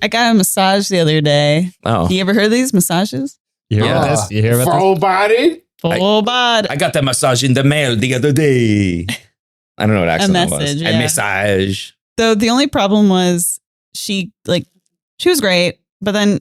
I got a massage the other day. Oh. You ever heard of these massages? You hear about this? You hear about Full body? Full body. I got that massage in the mail the other day. I don't know what accent that was. message, A yeah. massage. So the only problem was she was great, but then,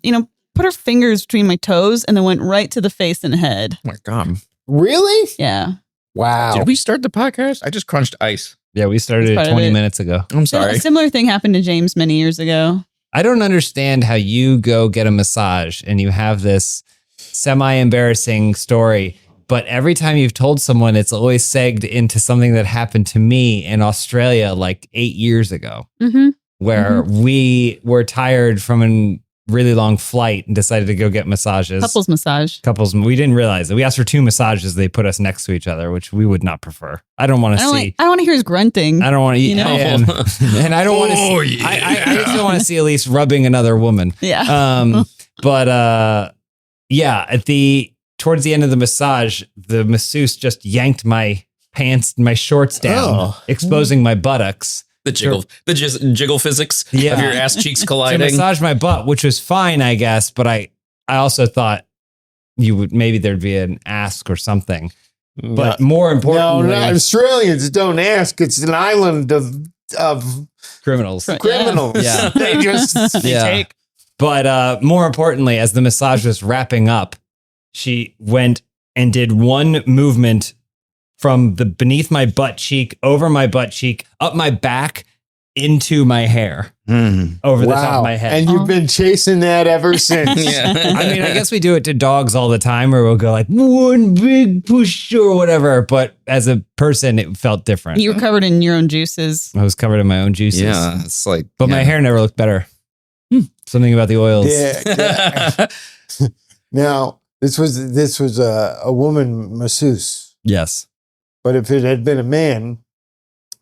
put her fingers between my toes and then went right to the face and head. Oh my God. Really? Yeah. Wow. Did we start the podcast? I just crunched ice. Yeah, we started That's it part of 20 it. minutes ago. I'm So sorry. a similar thing happened to James many years ago. I don't understand how you go get a massage and you have this semi-embarrassing story, but every time you've told someone, it's always segged into something that happened to me in Australia like 8 years ago, where we were tired from a really long flight and decided to go get massages. Couples massage. We didn't realize it. We asked for 2 massages. They put us next to each other, which we would not prefer. I don't want to see. I don't want to hear his grunting. I don't want to eat. You know? And I don't want to Oh, see. yeah. I just don't want to see Elyse rubbing another woman. Yeah. Towards the end of the massage, the masseuse just yanked my pants, my shorts down, exposing my buttocks. The jiggle physics of your ass cheeks To colliding. massage my butt, which was fine, I guess, but I also thought maybe there'd be an ask or something. But more importantly, no, Australians don't ask. It's an island of criminals. criminals. Yeah. They just Yeah. But more importantly, as the massage was wrapping up, she went and did one movement from the beneath my butt cheek, over my butt cheek, up my back, into my hair, over the top of my head. And you've been chasing that ever since. Yeah. I mean, I guess we do it to dogs all the time, where we'll go like one big push or whatever. But as a person, it felt different. You were covered in your own juices. I was covered in my own juices. Yeah. It's like. But my hair never looked better. Something about the oils. Yeah. Now, this was a woman masseuse. Yes. But if it had been a man,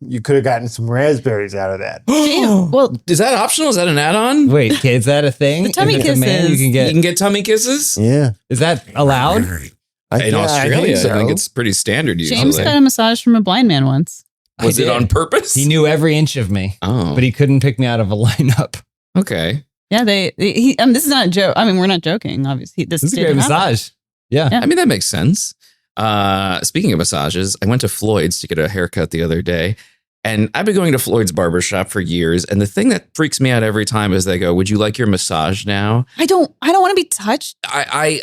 you could have gotten some raspberries out of that. Well, Is that optional? Is that an add-on? Wait, kid, is that a thing? The tummy If it's a man, kisses. you You can get tummy kisses? Yeah. Is that allowed? In Australia, I think it's pretty standard usually. James got a massage from a blind man once. Was it on purpose? He knew every inch of me, Oh, but he couldn't pick me out of a lineup. okay. Yeah, this is not a joke. I mean, we're not joking, obviously. This This is a did great happen. massage. Yeah. Yeah. I mean, that makes sense. Speaking of massages, I went to Floyd's to get a haircut the other day. And I've been going to Floyd's barbershop for years. And the thing that freaks me out every time is they go, "Would you like your massage now?" I don't want to be touched. I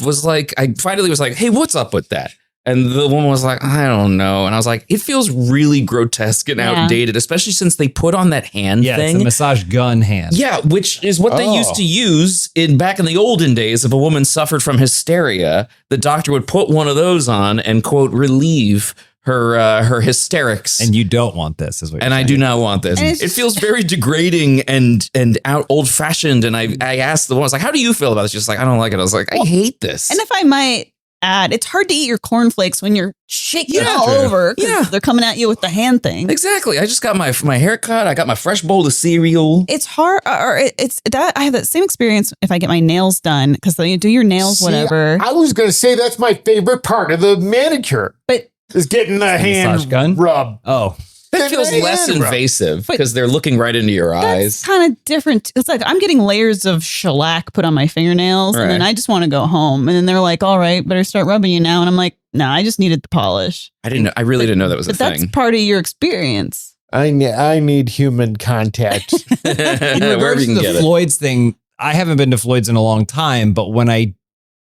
was like, I finally was like, "Hey, what's up with that?" And the woman was like, "I don't know." And I was like, it feels really grotesque and outdated, especially since they put on that hand Yeah, thing. it's a massage gun hand. Yeah, which is what they used to use back in the olden days. If a woman suffered from hysteria, the doctor would put one of those on and, quote, relieve her hysterics. And you don't want this, is what you're And I saying. do not want this. And it's It feels very degrading and out old fashioned. And I asked the woman, I was like, "How do you feel about this?" She's like, "I don't like it." I was like, "I hate this." And if I might add, it's hard to eat your cornflakes when you're shaking it all true. over. 'Cause Yeah. they're coming at you with the hand thing. Exactly. I just got my haircut. I got my fresh bowl of cereal. It's hard, or it's that I have that same experience if I get my nails done because you do your nails, See, whatever. I was going to say that's my favorite part of the manicure But is getting the massage hand gun? rub. Oh, That feels less invasive But because they're looking right into your eyes. that's kind of different. It's like I'm getting layers of shellac put on my fingernails, and then Right. I just want to go home. And then they're like, "All right, better start rubbing you now." And I'm like, "No, I just needed the polish." I didn't know. I really didn't know that was a But that's thing. part of your experience. I need human contact. in Wherever regards you to can the get it. Floyd's thing, I haven't been to Floyd's in a long time, but when I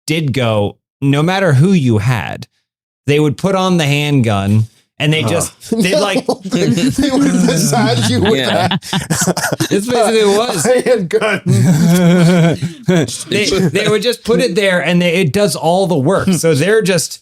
did go, no matter who you had, they would put on the handgun and they they like, they would massage you with Yeah. that. it's basically what it was. Handgun. they would just put it there and it does all the work. So they're just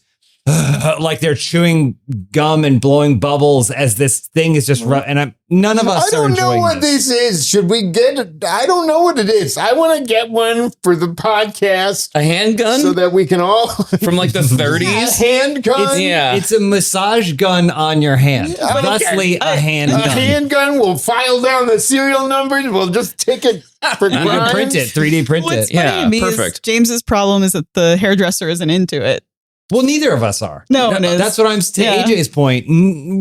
like they're chewing gum and blowing bubbles as this thing is just and none of us I are don't know enjoying what this is. Should we get it? I don't know what it is. I want to get one for the podcast A handgun so that we can all from like the 30s. handgun. It's a massage gun on your hand. Yeah, Thusly, a handgun. A handgun. We'll file down the serial numbers. We'll just take it for You can print it, 3D print What's it. funny Yeah, to me perfect. is James's problem is that the hairdresser isn't into it. Well, neither of us are. No one is. That's what I'm to Yeah. AJ's point.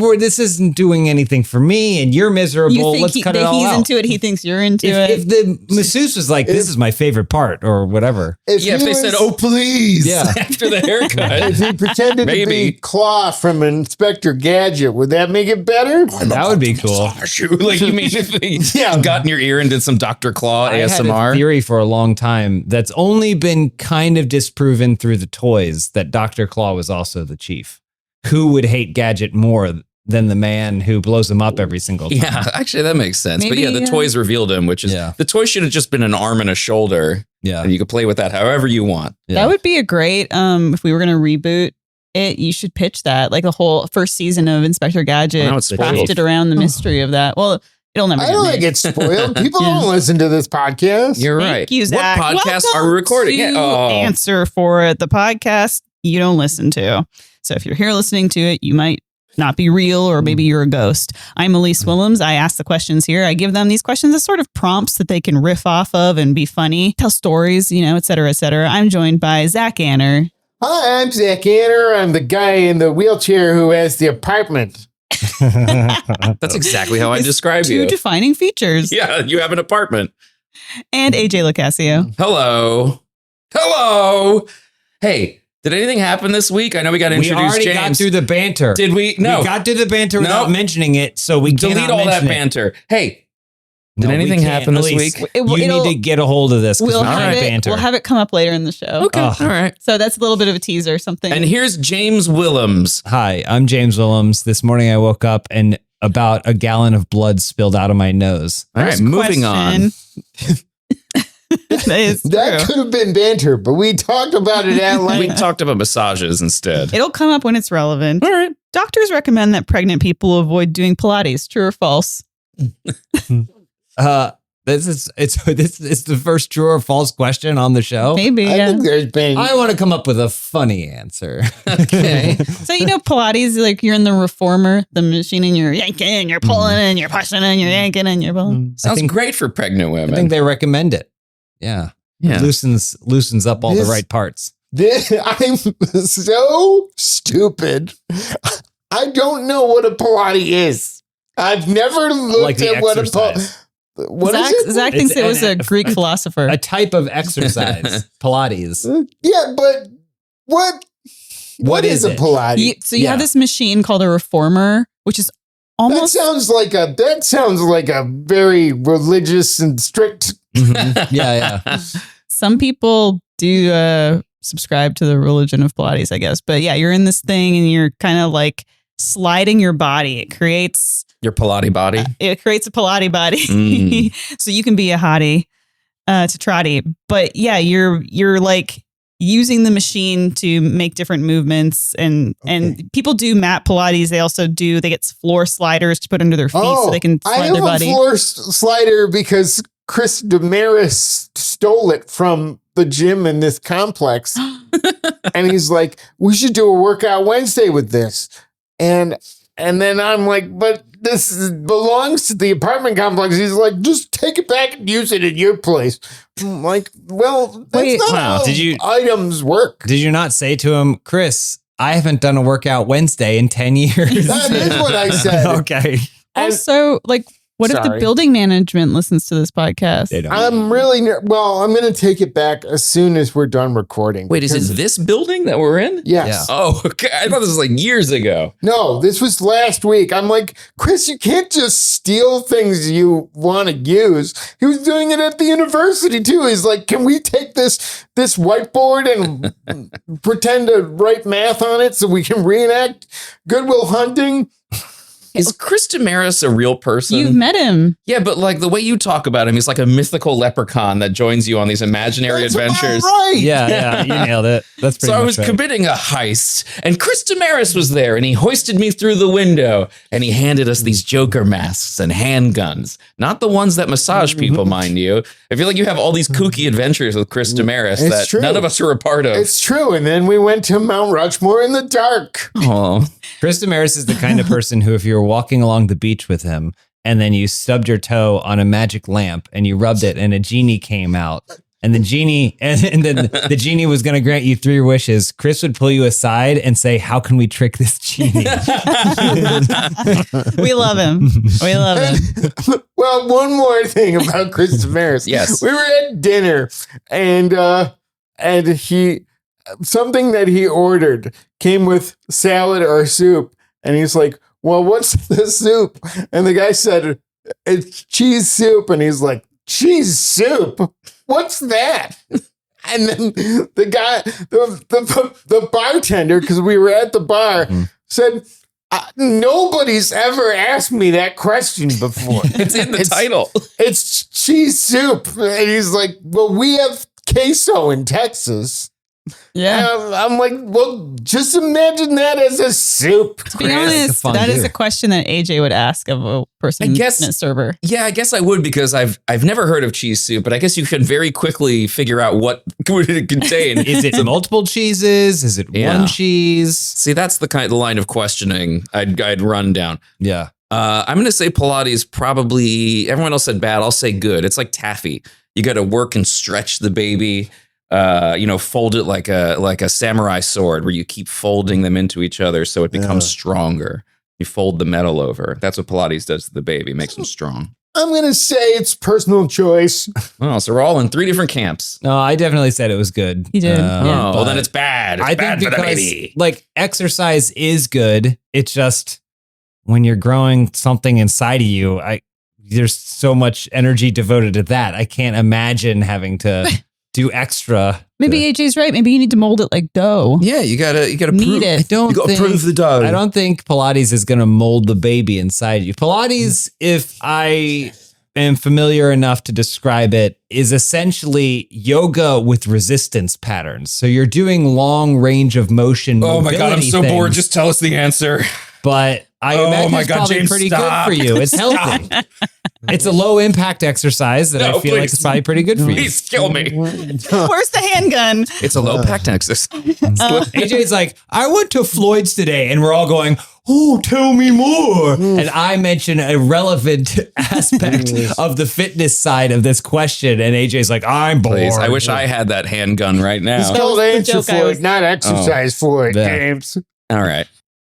Where this isn't doing anything for me, and you're miserable. You think Let's cut it all he's out. into it, he thinks you're into it. If the masseuse was like, "This is my favorite part," or whatever. If they said, "Oh, please," Yeah. after the haircut, If he pretended to Maybe. be Claw from Inspector Gadget, would that make it better? That would be cool. like you mean if they got in your ear and did some Dr. Claw I had a ASMR? theory for a long time that's only been kind of disproven through the toys that Dr. Claw was also the chief. Who would hate Gadget more than the man who blows him up every single time? Yeah, actually, that makes sense. Maybe, but yeah, the toys revealed him, which is the toy should have just been an arm and a shoulder. Yeah. And you could play with that however you want. That would be a great, if we were going to reboot it, you should pitch that. Like the whole first season of Inspector Gadget, Well, now it's spoiled. crafted around the mystery of that. Well, it'll never I get don't made. think it's spoiled. People Yeah. don't listen to this podcast. You're Thank right. you, Zach. What podcast Welcome are we recording? to answer for it. The podcast you don't listen to. So if you're here listening to it, you might not be real, or maybe you're a ghost. I'm Elyse Willems. I ask the questions here. I give them these questions as sort of prompts that they can riff off of and be funny, tell stories, et cetera, et cetera. I'm joined by Zach Anner. Hi, I'm Zach Anner. I'm the guy in the wheelchair who has the apartment. That's exactly how I It's describe two you. defining features. Yeah, you have an apartment. And AJ LoCascio. Hello. Hello. Hey, did anything happen this week? I know we got to We introduce already James. got through the banter. Did we? No. We got through the banter No. without mentioning it, so we Delete cannot all that mention it. banter. Hey, did No, we anything can't. happen this Elise, week? You It'll- need to get a hold of this because We'll we have, can't it, banter. we'll have it come up later in the show. Okay. Ugh. All right. So that's a little bit of a teaser, something. And here's James Willems. Hi, I'm James Willems. This morning I woke up and about a gallon of blood spilled out of my nose. All right, First moving on. question. That is That true. could have been banter, but we talked about it at We length. talked about massages instead. It'll come up when it's relevant. All right. Doctors recommend that pregnant people avoid doing Pilates. True or false? This is the first true or false question on the show. Maybe. I Yeah. think there's been. I want to come up with a funny answer. Okay. So Pilates, like you're in the reformer, the machine, and you're yanking, you're pulling, and you're pushing, and you're yanking, and you're pulling. Sounds think- great for pregnant I women. think they recommend it. Yeah. Yeah. Loosens up all This- the right parts. I'm so stupid. I don't know what a Pilates is. I've never looked Like the at what a exercise. What is it? Zach thinks It's it was a an- Greek philosopher. A type of exercise, Pilates. Yeah, but what is a it? Pilates? You have this machine called a reformer, which is That almost sounds like a very religious and strict. Yeah. some people do subscribe to the religion of Pilates, I guess. But yeah, you're in this thing and you're kind of like sliding your body. It creates Your Pilates body. a Pilates body. Mm. So you can be a hottie to trotty. But yeah, you're like using the machine to make different movements and people do mat Pilates. They get floor sliders to put under their feet so they can I slide have their body. a floor slider because Chris Damaris stole it from the gym in this complex. And he's like, we should do a workout Wednesday with this. And then I'm like, but this belongs to the apartment complex. He's like, just take it back and use it at your place. I'm like, well, that's Wait, not wow, how did you- items work. Did you not say to him, Chris, I haven't done a workout Wednesday in 10 years? That is what I said. Okay. And Also, like, what if the Sorry. building management listens to this podcast? They don't. I'm really, I'm going to take it back as soon as we're done recording. Wait, is it this building that we're in? Yes. Oh, okay. I thought this was like years ago. No, this was last week. I'm like, Chris, you can't just steal things you want to use. He was doing it at the university too. He's like, can we take this whiteboard and pretend to write math on it so we can reenact Goodwill Hunting? Is Chris Damaris a real person? You've met him. Yeah, but like the way you talk about him, he's like a mythical leprechaun that joins you on these imaginary adventures. Right. Yeah, you nailed it. That's pretty So I much was right. committing a heist, and Chris Damaris was there, and he hoisted me through the window, and he handed us these Joker masks and handguns. Not the ones that massage people, mind you. I feel like you have all these kooky adventures with Chris Damaris It's that true. none of us are a part of. It's true. And then we went to Mount Rushmore in the dark. Oh, Chris Damaris is the kind of person who, if you were walking along the beach with him and then you stubbed your toe on a magic lamp and you rubbed it and a genie came out and the genie and then the genie was going to grant you 3 wishes, Chris would pull you aside and say, "How can we trick this genie?" We love him. We love him. Well, one more thing about Chris Damaris. Yes. We were at dinner and he something that he ordered came with salad or soup. And he's like, "Well, what's the soup?" And the guy said, "It's cheese soup." And he's like, "Cheese soup? What's that?" And then the guy, the bartender, because we were at the bar, said, "Nobody's ever asked me that question before." it's in the title. It's cheese soup. And he's like, "Well, we have queso in Texas." Yeah. And I'm like, well, just imagine that as a soup. To be It's a honest, fun that is beer. a question that AJ would ask of a person I guess- in a server. Yeah, I guess I would because I've never heard of cheese soup, but I guess you can very quickly figure out what would it contain. Is it multiple cheeses? Is it Yeah. one cheese? See, that's the line of questioning I'd run down. Yeah. I'm going to say Pilates probably, everyone else said bad. I'll say good. It's like taffy. You got to work and stretch the baby, fold it like a samurai sword where you keep folding them into each other so it becomes stronger. You fold the metal over. That's what Pilates does to the baby, makes them strong. I'm going to say it's personal choice. Oh, so we're all in 3 different camps. No, I definitely said it was good. You did, yeah. Oh, well, but then it's bad. It's I bad think for the because baby. like exercise is good. It's just when you're growing something inside of you, there's so much energy devoted to that. I can't imagine having to do extra. Maybe AJ's right. Maybe you need to mold it like dough. Yeah, you gotta Knead prove it. I don't You gotta think, prove the dough. I don't think Pilates is going to mold the baby inside you. Pilates, if I am familiar enough to describe it, is essentially yoga with resistance patterns. So you're doing long range of motion. Oh my God, I'm mobility so bored. things, Just tell us the answer. but I Oh imagine my it's God, probably James, pretty stop. good for you. It's healthy. It's a low impact exercise that No, I feel like please. is probably pretty good for you. Please kill me. Where's the handgun? It's a low pact exercise. AJ's like, "I went to Floyd's today," and we're all going, "Oh, tell me more." And I mention a relevant aspect of the fitness side of this question, and AJ's like, "I'm bored." Please, I wish I had that handgun right It's now. called the answer joke I for was- it, not exercise for it, Yeah. James. All right.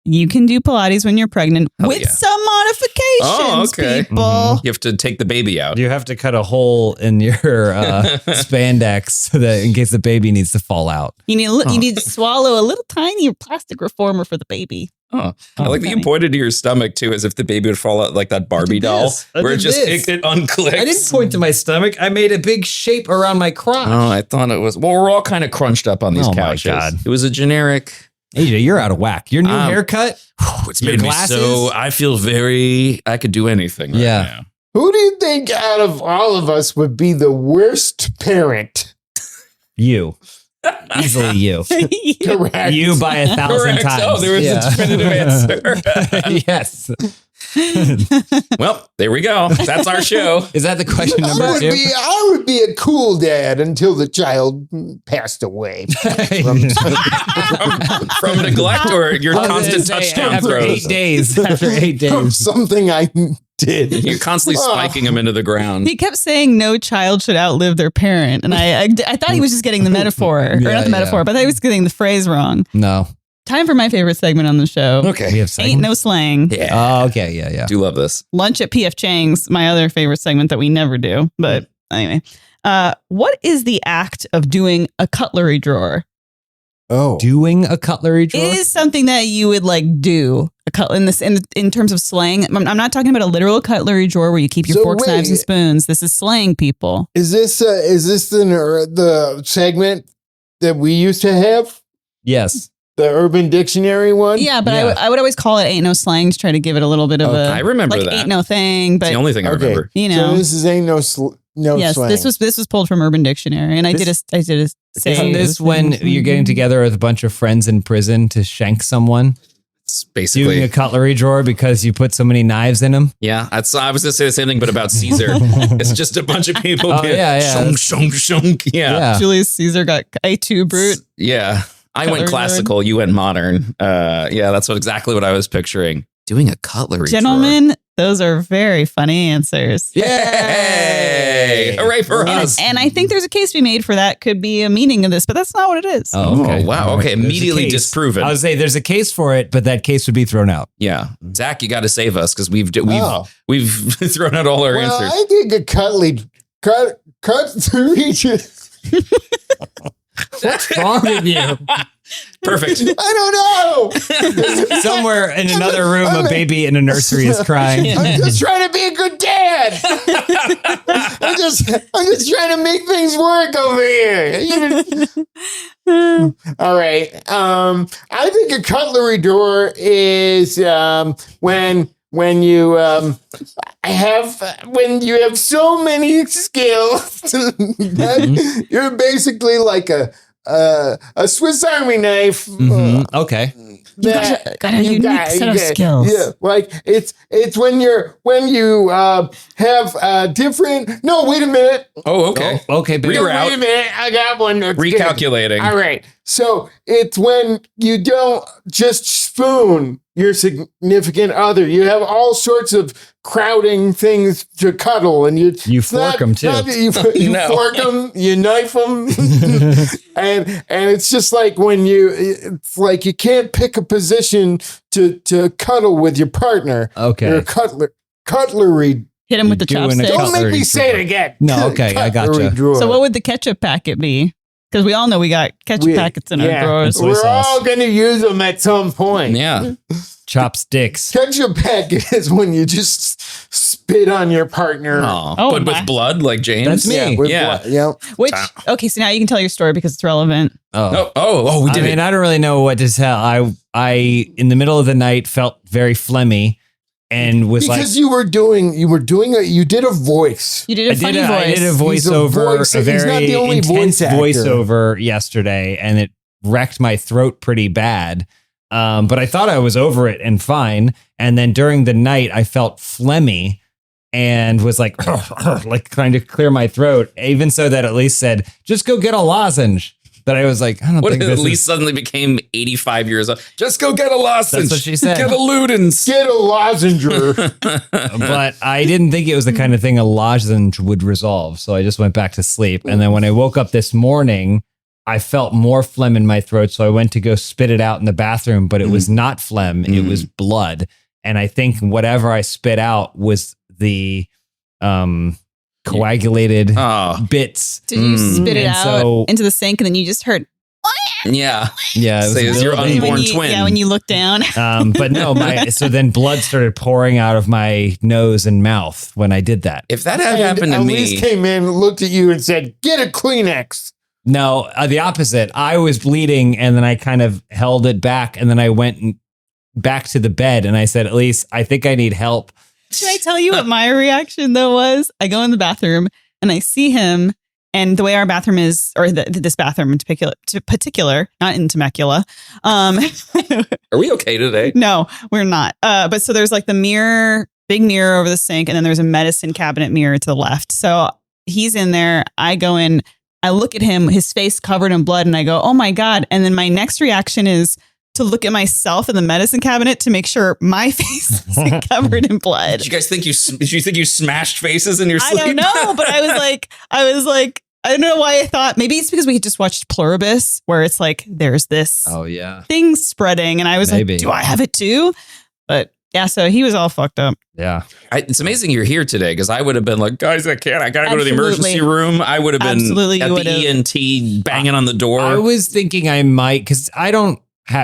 You can do Pilates when you're pregnant Hell with yeah. some modifications, Oh, okay. people. You have to take the baby out. You have to cut a hole in your spandex so that in case the baby needs to fall out. You need to swallow a little tiny plastic reformer for the baby. Oh, I like that you funny. pointed to your stomach too, as if the baby would fall out like that Barbie doll, this. I where it did just this. it unclicks. I didn't point to my stomach. I made a big shape around my crotch. Oh, I thought it was. Well, we're all kind of crunched up on these Oh, my couches. God. It was a generic. AJ, you're out of whack. Your new haircut? It's Your made me glasses? so. I feel very. I could do anything. Right Yeah. now. Who do you think out of all of us would be the worst parent? You. Easily you. Correct. You by 1,000 Correct. times. Oh, there was a definitive answer. Yes. Well, there we go. That's our show. Is that the question I number would, 2? I would be a cool dad until the child passed away. From neglect or your constant touchdown after throws. 8 days. After 8 From days. something I did. You're constantly spiking them into the ground. He kept saying no child should outlive their parent. And I thought he was just getting the metaphor, or Yeah, not the metaphor, but I thought he was getting the phrase wrong. No. Time for my favorite segment on the show. Okay. We have Ain't No Slang. Yeah. Oh, okay. Yeah. Do love this. Lunch at PF Chang's, my other favorite segment that we never do. But anyway, what is the act of doing a cutlery drawer? Oh. Doing a cutlery drawer? It is something that you would like do in terms of slang. I'm not talking about a literal cutlery drawer where you keep your So forks, knives, and wait. spoons. This is slang, people. Is this the segment that we used to have? Yes. The Urban Dictionary one? Yeah, but Yeah. I would always call it Ain't No Slang to try to give it a little bit of a. I remember like that. Ain't No Thing, but It's the only thing I remember. you know. So this is Ain't No Yes, Slang. this was pulled from Urban Dictionary, and I did a say. Isn't this when you're getting together with a bunch of friends in prison to shank someone? It's Doing basically a cutlery drawer because you put so many knives in them? yeah. I was going to say the same thing, but about Caesar. It's just a bunch of people. Oh, yeah. Shunk, shunk, shunk. Yeah. Julius Caesar got A2 brute. Yeah. I went Cutlery classical. You went modern. Yeah, that's exactly what I was picturing. Doing a cutlery Gentlemen, those are very funny answers. drawer. Yay! Hooray for us. And I think there's a case to be made for that could be a meaning of this, but that's not what it is. Oh, wow. All Okay, There's a immediately case. disproven. I would say there's a case for it, but that case would be thrown out. Yeah. Zach, you got to save us because we've Oh. thrown out all our Well, answers. I think a cutlery What's wrong with you? Perfect. I don't know. Somewhere in another room, a baby in a nursery is crying. I'm just trying to be a good dad. I'm just trying to make things work over here. All right. I think a cutlery drawer is when you have so many skills that you're basically like a Swiss Army knife. Mhm. Okay. got a unique set of skills. Yeah, like it's when you have different. No, wait a minute. Oh, okay. Okay, but Reroute. Wait a minute. I got one. That's good. Recalculating. All right. So it's when you don't just spoon your significant other. You have all sorts of crowding things to cuddle, and you fork them too. You No. fork them, you knife them, and it's just like when it's like you can't pick a position to cuddle with your partner. Okay. You're a cutlery. Hit him with the You're doing a chopsticks. Don't make me Cutlery say it drawer. again. No, okay, I gotcha. Cutlery drawer. So what would the ketchup packet be? Because we all know we got ketchup packets in our drawers. Soy We're sauce. all going to use them at some point. Yeah. Chopsticks. Ketchup packet is when you just spit on your partner. Oh, Oh, but my. with blood like James? That's me. Yeah, with Yeah. blood. Yep. Which, okay, so now you can tell your story because it's relevant. Oh, we I did mean, it. I don't really know what to tell. I in the middle of the night felt very phlegmy and was Because you did a voice. You did a funny voice. I did a He's a voiceover, voice- a he's not very the only intense voice actor. voiceover yesterday, and it wrecked my throat pretty bad. But I thought I was over it and fine. And then during the night, I felt phlegmy and was like, like trying to clear my throat. Even so that Elyse said, just go get a lozenge. That I was like, I don't What think if this Elyse is. suddenly became 85 years old? Just go get a lozenge. That's what she said. Get a Ludens. Get a lozenger. But I didn't think it was the kind of thing a lozenge would resolve. So I just went back to sleep. And then when I woke up this morning, I felt more phlegm in my throat. So I went to go spit it out in the bathroom, but it was not phlegm. It was blood. And I think whatever I spit out was the coagulated Oh, bits. Did you spit it And out so- into the sink and then you just heard yeah. Yeah. It was Say a it's your little bit. unborn when you, twin. Yeah, when you look down. But no, so then blood started pouring out of my nose and mouth when I did that. If that had happened to Elise me, came in, looked at you, and said, "Get a Kleenex." No, the opposite. I was bleeding and then I kind of held it back and then I went back to the bed and I said, Elyse, I think I need help. Should I tell you what my reaction though was? I go in the bathroom and I see him, and the way our bathroom is, or this bathroom in particular, not in Temecula. are we okay today? No, we're not. But so there's like the mirror, big mirror over the sink, and then there's a medicine cabinet mirror to the left. So he's in there. I go in, I look at him, his face covered in blood, and I go, oh my God. And then my next reaction is to look at myself in the medicine cabinet to make sure my face isn't covered in blood. Did you guys think did you think you smashed faces in your I sleep? don't know, but I was like, I don't know why I thought maybe it's because we had just watched Pluribus, where it's like there's this Oh, yeah. thing spreading, and I was Maybe. like, do I have it too? But yeah, so he was all fucked up. Yeah. It's amazing you're here today because I would have been like, guys, I can't. I got to go to the Absolutely. emergency room. I would have been Absolutely, at you the would've. ENT banging on the door. I was thinking I might, because I don't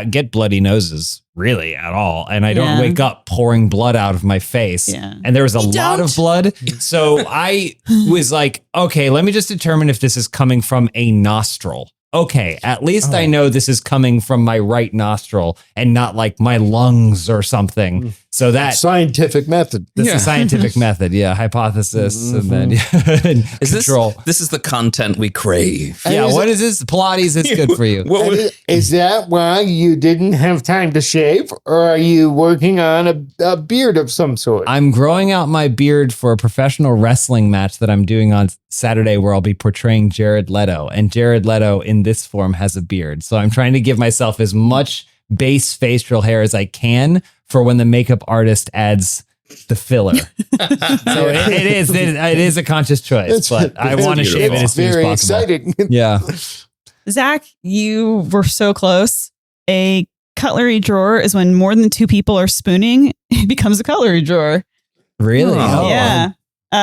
get bloody noses really at all. And I don't Yeah. wake up pouring blood out of my face. Yeah. And there was a You lot don't. of blood. So I was like, okay, let me just determine if this is coming from a nostril. okay, at least I know this is coming from my right nostril and not like my lungs or something. So that scientific method. This is scientific method. Yeah. Hypothesis and then and control. This is the content we crave. Yeah. What is this? Pilates is good for you. Is that why you didn't have time to shave, or are you working on a beard of some sort? I'm growing out my beard for a professional wrestling match that I'm doing on Saturday where I'll be portraying Jared Leto. And Jared Leto in this form has a beard. So I'm trying to give myself as much base facial hair as I can for when the makeup artist adds the filler. So it is a conscious choice, but I want to shave it as soon as possible. Exciting. Yeah. Zach, you were so close. A cutlery drawer is when more than 2 people are spooning. It becomes a cutlery drawer. Really? Oh. Yeah.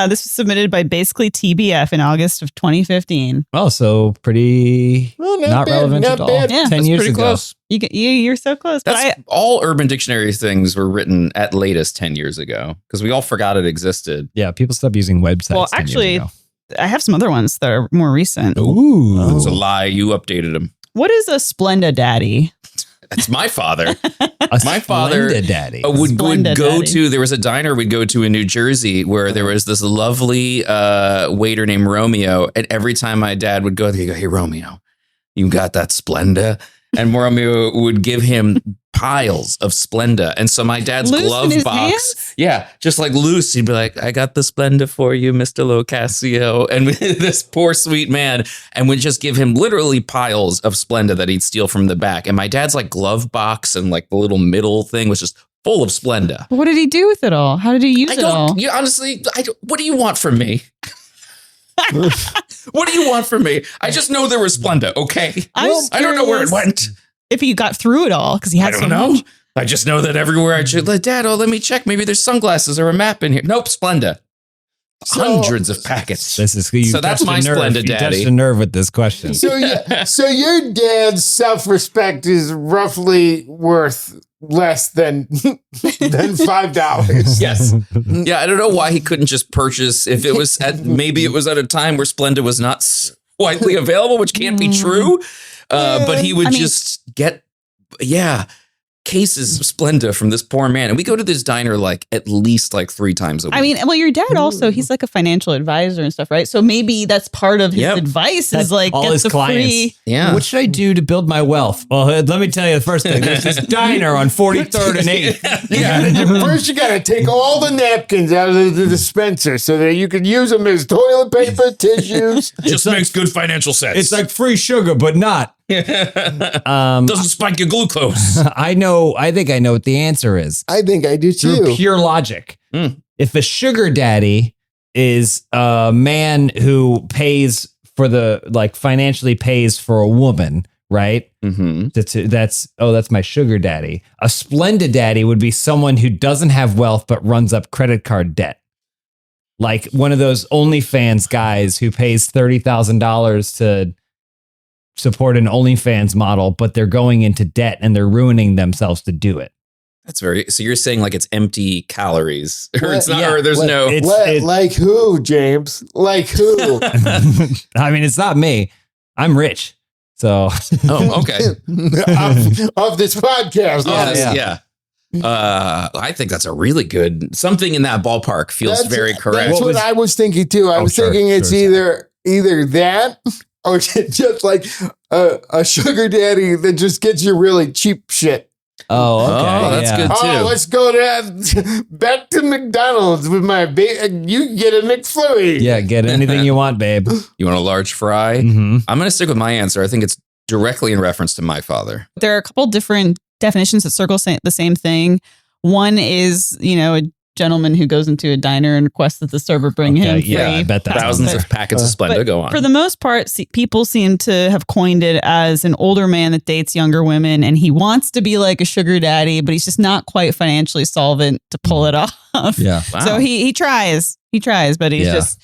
This was submitted by basically TBF in August of 2015. Oh, so pretty not bad, relevant not at all. bad. Yeah, 10 years pretty ago. close. You're so close. That's all Urban Dictionary things were written at latest 10 years ago because we all forgot it existed. Yeah, people stopped using websites. Well, 10 years actually, ago. I have some other ones that are more recent. Ooh. It's a lie. You updated them. What is a Splenda daddy? That's my father. My father daddy. would Splenda go daddy. to, there was a diner we'd go to in New Jersey where there was this lovely waiter named Romeo. And every time my dad would go there, he'd go, "Hey, Romeo, you got that Splenda?" And Romeo would give him piles of Splenda. And so my dad's Loose in glove his box. hands? Yeah, just like loose. He'd be like, "I got the Splenda for you, Mr. LoCascio." And this poor sweet man, and would just give him literally piles of Splenda that he'd steal from the back. And my dad's like glove box and like the little middle thing was just full of Splenda. What did he do with it all? How did he use I it all? don't, you honestly, what do you want from me? What do you want from me? I just know there was Splenda, okay? I don't know where it went. If he got through it all, because he I had don't so know. much. I just know that everywhere I should, like, "Dad, let me check. Maybe there's sunglasses or a map in here." Nope, Splenda. Hundreds of packets. This is So that's my Splenda You daddy. touched a nerve with this question. So your dad's self-respect is roughly worth less than $5. Yes. Yeah, I don't know why he couldn't just purchase if it was maybe it was at a time where Splenda was not widely available, which can't be true. But he would just get, cases of Splenda from this poor man. And we go to this diner like at least like 3 times a week. I mean, well, your dad also, he's like a financial advisor and stuff, right? So maybe that's part of his advice That's is like, all get his the clients. free. Yeah. What should I do to build my wealth? Well, let me tell you the first thing. There's this diner on 43rd and 8th. First, you got to take all the napkins out of the dispenser so that you can use them as toilet paper, tissues. Just makes good financial sense. It's like free sugar, but not. Doesn't spike your glucose. I think I know what the answer is. I think I do Through too. pure logic. Mm. If a sugar daddy is a man who pays for financially pays for a woman, right? Mm-hmm. That's my sugar daddy. A Splenda daddy would be someone who doesn't have wealth but runs up credit card debt. Like one of those OnlyFans guys who pays $30,000 to support an OnlyFans model, but they're going into debt and they're ruining themselves to do it. That's so you're saying like it's empty calories or it's not, Yeah, or there's no. Like who, James? Like who? I mean, it's not me. I'm rich. So, Oh, okay. of this podcast. Yeah. I think that's a really good, something in that ballpark feels very correct. That's what I was thinking too. I was thinking it's either that or just like a sugar daddy that just gets you really cheap shit. Oh, okay. Oh, that's good too. Oh, let's go back to McDonald's with my you get a McFlurry. Yeah, get anything you want, babe. You want a large fry? Mm-hmm. I'm going to stick with my answer. I think it's directly in reference to my father. There are a couple different definitions that circle the same thing. One is, a gentleman who goes into a diner and requests that the server bring him free. I bet that's Thousands of packets of Splenda. Go on. For the most part, people seem to have coined it as an older man that dates younger women, and he wants to be like a sugar daddy, but he's just not quite financially solvent to pull it off. Yeah. Wow. So he tries, but he's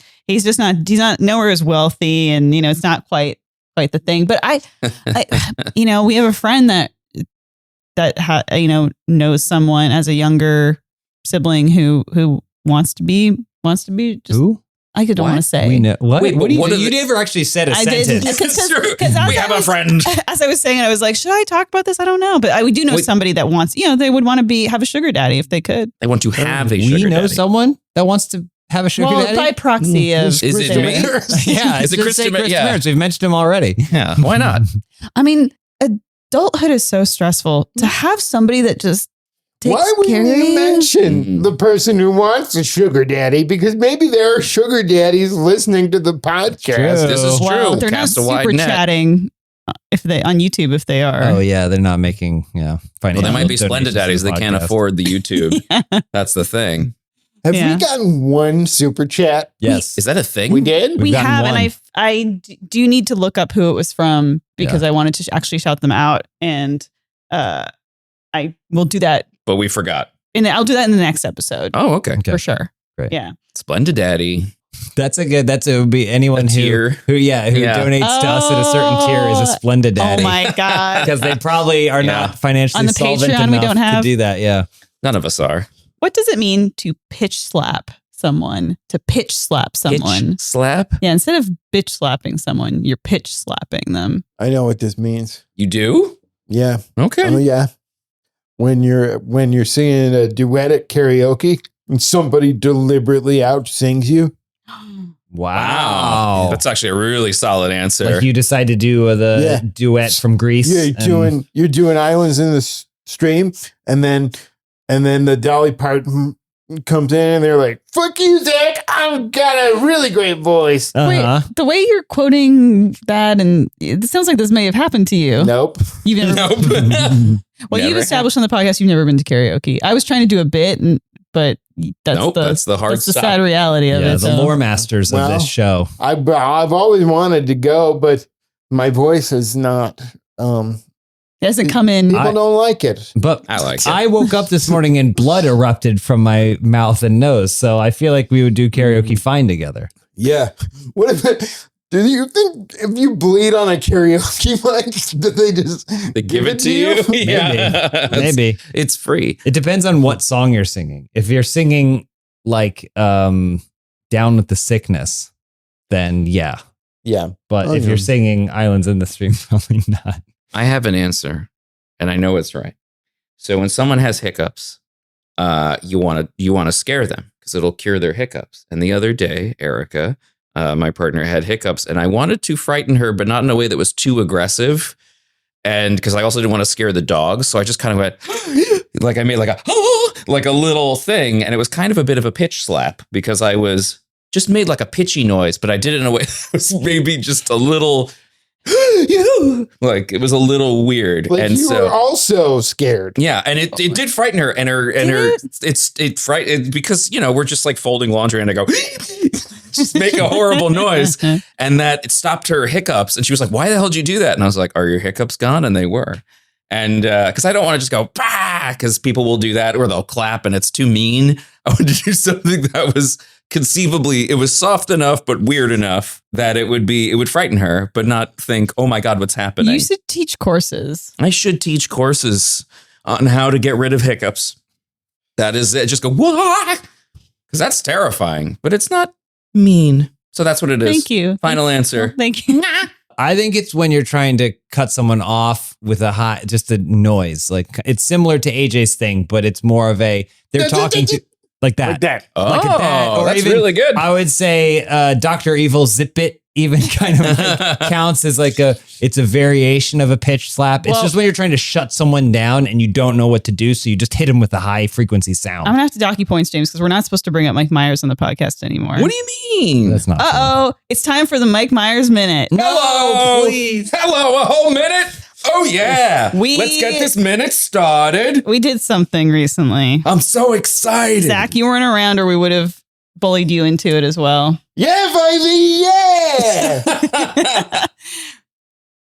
not nowhere as wealthy, and it's not quite the thing. But I we have a friend that knows someone as a younger sibling who wants to be just Who? I don't want to say. We know what? Wait, What do you? what do? are You the- never actually said a I sentence. did. It's true. as We have I a was- friend. As I was saying it, I was like, should I talk about this? I don't know. But we do know Wait. somebody that wants, they would want to have a sugar daddy if they could. They want to have a we sugar know daddy. someone that wants to have a sugar Well, daddy. by proxy of. Is it their- me? Yeah, Is it just Chris say Demers? Chris Yeah. Demers. We've mentioned him already. Yeah, why not? I mean, adulthood is so stressful. To have somebody that just takes Why wouldn't care of you you? mention the person who wants a sugar daddy? Because maybe there are sugar daddies listening to the podcast. This is Well, true. they're not Cast a wide super net. chatting if they on YouTube if they are. Oh yeah, they're not making Well, financial. they might be Splenda donations daddies. to They the can't podcast. afford the YouTube. That's the thing. Have Yeah. we gotten one super chat? Yes, Is that a thing? We did? We gotten have, one. and I do need to look up who it was from because I wanted to actually shout them out, and I will do that, But we forgot. and I'll do that in the next episode Oh, okay. Okay. for sure. Great. Yeah. Splenda daddy. That's a good. It would be anyone A who tier. donates to us at a certain tier is a Splenda daddy. Oh my god. Because they probably are Yeah. not financially On the solvent Patreon, we enough don't have- to do that. Yeah. None of us are. What does it mean to pitch slap someone? To pitch slap someone? Pitch slap? Yeah, instead of bitch slapping someone, you're pitch slapping them. I know what this means. You do? Yeah. Okay. Oh yeah. When you're singing a duet at karaoke and somebody deliberately out sings you. Wow. That's actually a really solid answer. Like you decide to do the duet from Greece. Yeah, you're doing Islands in the Stream, and then the Dolly Parton comes in and they're like, "Fuck you, Zach! I've got a really great voice." Uh-huh. Wait, the way you're quoting that, and it sounds like this may have happened to you. Nope. You've never. Nope. Well, Never you've established on the podcast you've never been to karaoke. I was trying to do a bit, but that's Nope, that's the hard that's the stop. sad reality of Yeah, it. the so. lore masters of Well, this show. I've always wanted to go, but my voice is not. It hasn't come in. People don't like it. But I like it. I woke up this morning and blood erupted from my mouth and nose. So I feel like we would do karaoke fine together. Yeah. What if it? Do you think if you bleed on a karaoke mic, that they just They give it to you? Yeah. Maybe. It's free. It depends on what song you're singing. If you're singing like Down with the Sickness, then yeah. Yeah. But Oh, if yeah. you're singing Islands in the Stream, probably not. I have an answer, and I know it's right. So when someone has hiccups, you want to scare them because it'll cure their hiccups. And the other day, Erica, my partner, had hiccups, and I wanted to frighten her, but not in a way that was too aggressive. And because I also didn't want to scare the dogs, so I just kind of went like I made like a little thing, and it was kind of a bit of a pitch slap because I was just made like a pitchy noise, but I did it in a way that was maybe just a little. Like it was a little weird, Like and you so were also scared. yeah, and it did frighten her, and her it frightened because we're just like folding laundry, and I go just make a horrible noise, and that it stopped her hiccups, and she was like, "Why the hell did you do that?" And I was like, "Are your hiccups gone?" And they were, and because I don't want to just go bah, because people will do that or they'll clap, and it's too mean. I wanted to do something that was conceivably, it was soft enough but weird enough that it would frighten her, but not think, oh my God, what's happening? You should teach courses. I should teach courses on how to get rid of hiccups. That is it. Just go, what? Because that's terrifying, but it's not mean. So that's what it is. Thank you. Final answer. Thank you. I think it's when you're trying to cut someone off with just a noise. Like it's similar to AJ's thing, but it's more of they're talking to like that. Like that. Oh, Like that, or that's even- really good. I would say Dr. Evil Zip It even kind of counts as it's a variation of a pitch slap. It's Well- just when you're trying to shut someone down and you don't know what to do. So you just hit them with a high frequency sound. I'm gonna have to dock you points, James, because we're not supposed to bring up Mike Myers on the podcast anymore. What do you mean? That's not. Uh-oh, it's time for the Mike Myers minute. Hello, please. Hello, a whole minute? Oh, yeah. We- Let's get this minute started. We did something recently. I'm so excited. Zach, you weren't around, or we would have bullied you into it as well. Yeah, baby, yeah.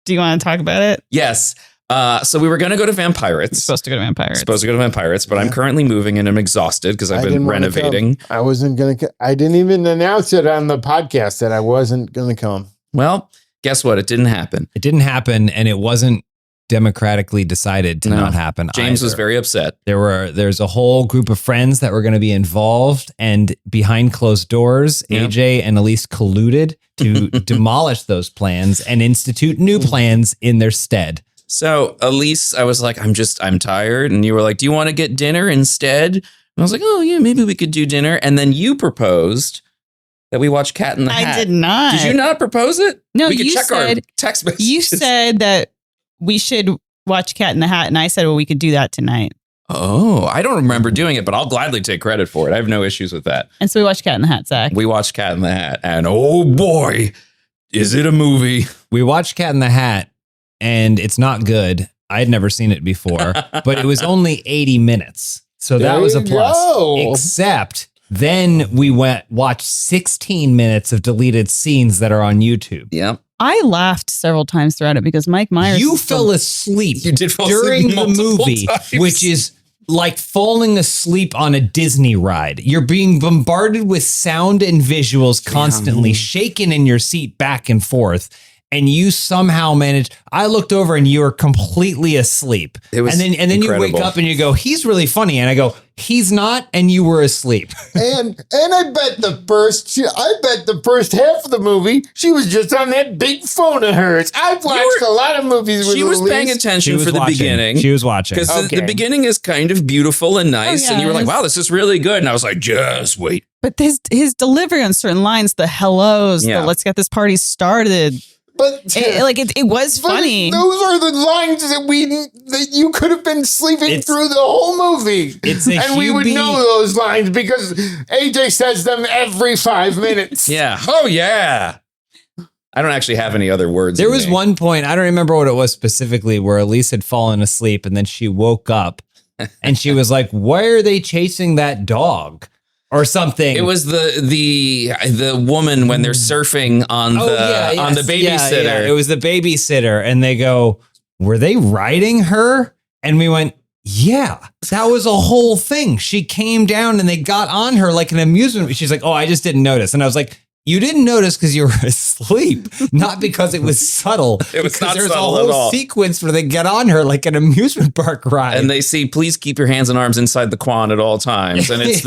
Do you want to talk about it? Yes. So we were going to go to You're Vampirates. supposed to go to Vampires. Supposed to go to Vampirates, but I'm currently moving and I'm exhausted because I've I been didn't wanna renovating. come. I wasn't going to. I didn't even announce it on the podcast that I wasn't going to come. Well, guess what? It didn't happen. It didn't happen, and it wasn't democratically decided to No. not happen. James was either. very upset. There's a whole group of friends that were going to be involved, and behind closed doors, Yep. AJ and Elyse colluded to demolish those plans and institute new plans in their stead. So Elyse, I was like, I'm tired. And you were like, do you want to get dinner instead? And I was like, oh yeah, maybe we could do dinner. And then you proposed that we watch Cat in the Hat. I did not. Did you not propose it? No, we could you check our said- text messages. You said that we should watch Cat in the Hat, and I said, well, we could do that tonight. Oh, I don't remember doing it, but I'll gladly take credit for it. I have no issues with that. And so we watched Cat in the Hat, Zach. We watched Cat in the Hat, and oh boy, is it a movie. We watched Cat in the Hat, and it's not good. I had never seen it before, but it was only 80 minutes. So that There was a you plus. go. Except then we watched 16 minutes of deleted scenes that are on YouTube. Yep. I laughed several times throughout it because Mike Myers. You is fell asleep You did fall during asleep the multiple movie, times. which is like falling asleep on a Disney ride. You're being bombarded with sound and visuals constantly, shaken in your seat back and forth. And you somehow managed. I looked over and you were completely asleep. It was and then you wake incredible. up and you go, he's really funny. And I go, he's not. And you were asleep. And I bet the first half of the movie, she was just on that big phone of hers. I've watched a lot of movies with She was Elyse. paying attention for the beginning. She was watching. Because Okay. the beginning is kind of beautiful and nice. Oh, And you were like, yes. wow, this is really good. And I was like, just wait. But his delivery on certain lines, the hellos, Yeah. the let's get this party started. But It was but funny. those are the lines that you could have been sleeping It's- through the whole movie. It's a and we would Hubie- know those lines because AJ says them every 5 minutes. Yeah. Oh, yeah. I don't actually have any other words. There in was me. one point, I don't remember what it was specifically, where Elyse had fallen asleep and then she woke up and she was like, why are they chasing that dog? Or something. It was the woman when they're surfing on Oh, on the babysitter. Yeah. It was the babysitter. And they go, were they riding her? And we went, yeah, that was a whole thing. She came down and they got on her like an amusement. She's like, oh, I just didn't notice. And I was like, you didn't notice because you were asleep, not because it was subtle. It was Because not there's subtle a at whole all. sequence where they get on her like an amusement park ride. And they see, please keep your hands and arms inside the quan at all times. And it's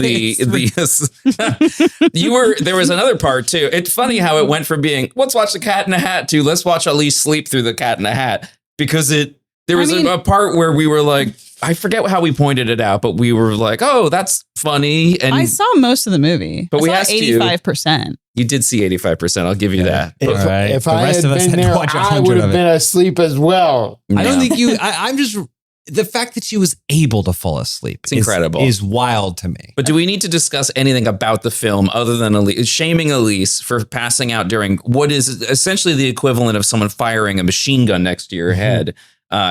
there was another part too. It's funny how it went from being, let's watch the Cat in the Hat to let's watch Elyse sleep through the Cat in the Hat. Because there was a part where we were like, I forget how we pointed it out, but we were like, oh, that's funny. And I saw most of the movie. But I we saw asked you- 85%. you did see 85%. I'll give you that. If, All right. if The I rest had of us been had to there, watch I 100 would have of it. been asleep as well. I don't No. think I'm just, the fact that she was able to fall asleep It's incredible. is wild to me. But do we need to discuss anything about the film other than shaming Elyse for passing out during what is essentially the equivalent of someone firing a machine gun next to your head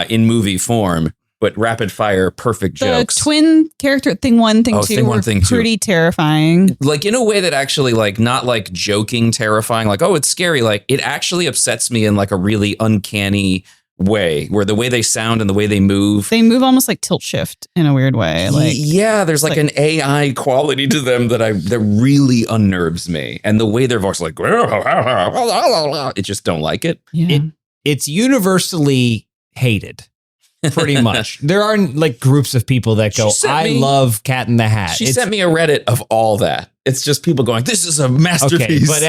in movie form, but rapid fire, perfect The jokes. twin character thing one, thing Oh, two thing one, were thing two. pretty terrifying. Like in a way that actually like not like joking, terrifying, like, oh, it's scary. Like it actually upsets me in like a really uncanny way where the way they sound and the way they move. They move almost like tilt shift in a weird way. Like Yeah, there's like an AI quality to them that really unnerves me. And the way their voice like, it just don't like it. yeah. It's universally hated. Pretty much. There are like groups of people that go, She sent I me- love Cat in the Hat. She sent me a Reddit of all that. It's just people going, this is a Okay, masterpiece. but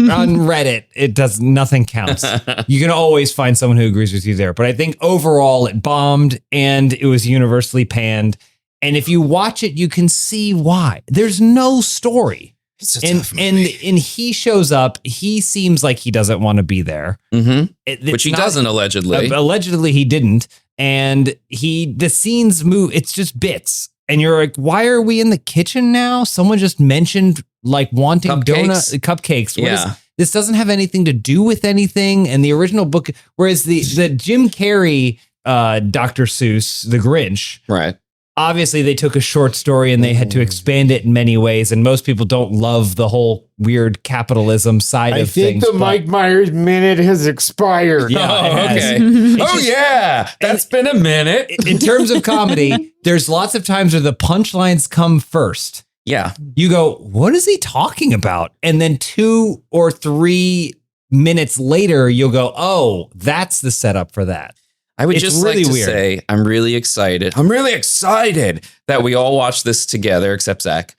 on Reddit, nothing counts. You can always find someone who agrees with you there. But I think overall it bombed and it was universally panned. And if you watch it, you can see why. There's no story. It's a And tough movie. and he shows up. He seems like he doesn't want to be there. Mhm. It's Which he not- doesn't allegedly. Allegedly, he didn't. And the scenes move. It's just bits. And you're like, why are we in the kitchen now? Someone just mentioned like wanting cupcakes. What is- Yeah. this doesn't have anything to do with anything. And the original book, whereas the Jim Carrey, Dr. Seuss, The Grinch, Right. obviously they took a short story and they had to expand it in many ways. And most people don't love the whole weird capitalism side I of think things. the but- Mike Myers minute has expired. Yeah, Oh, it has. okay. Oh, yeah. That's been a minute. In terms of comedy, there's lots of times where the punchlines come first. Yeah. You go, what is he talking about? And then 2 or 3 minutes later, you'll go, oh, that's the setup for that. I would It's just really like to weird. say I'm really excited. I'm really excited that we all watched this together, except Zach.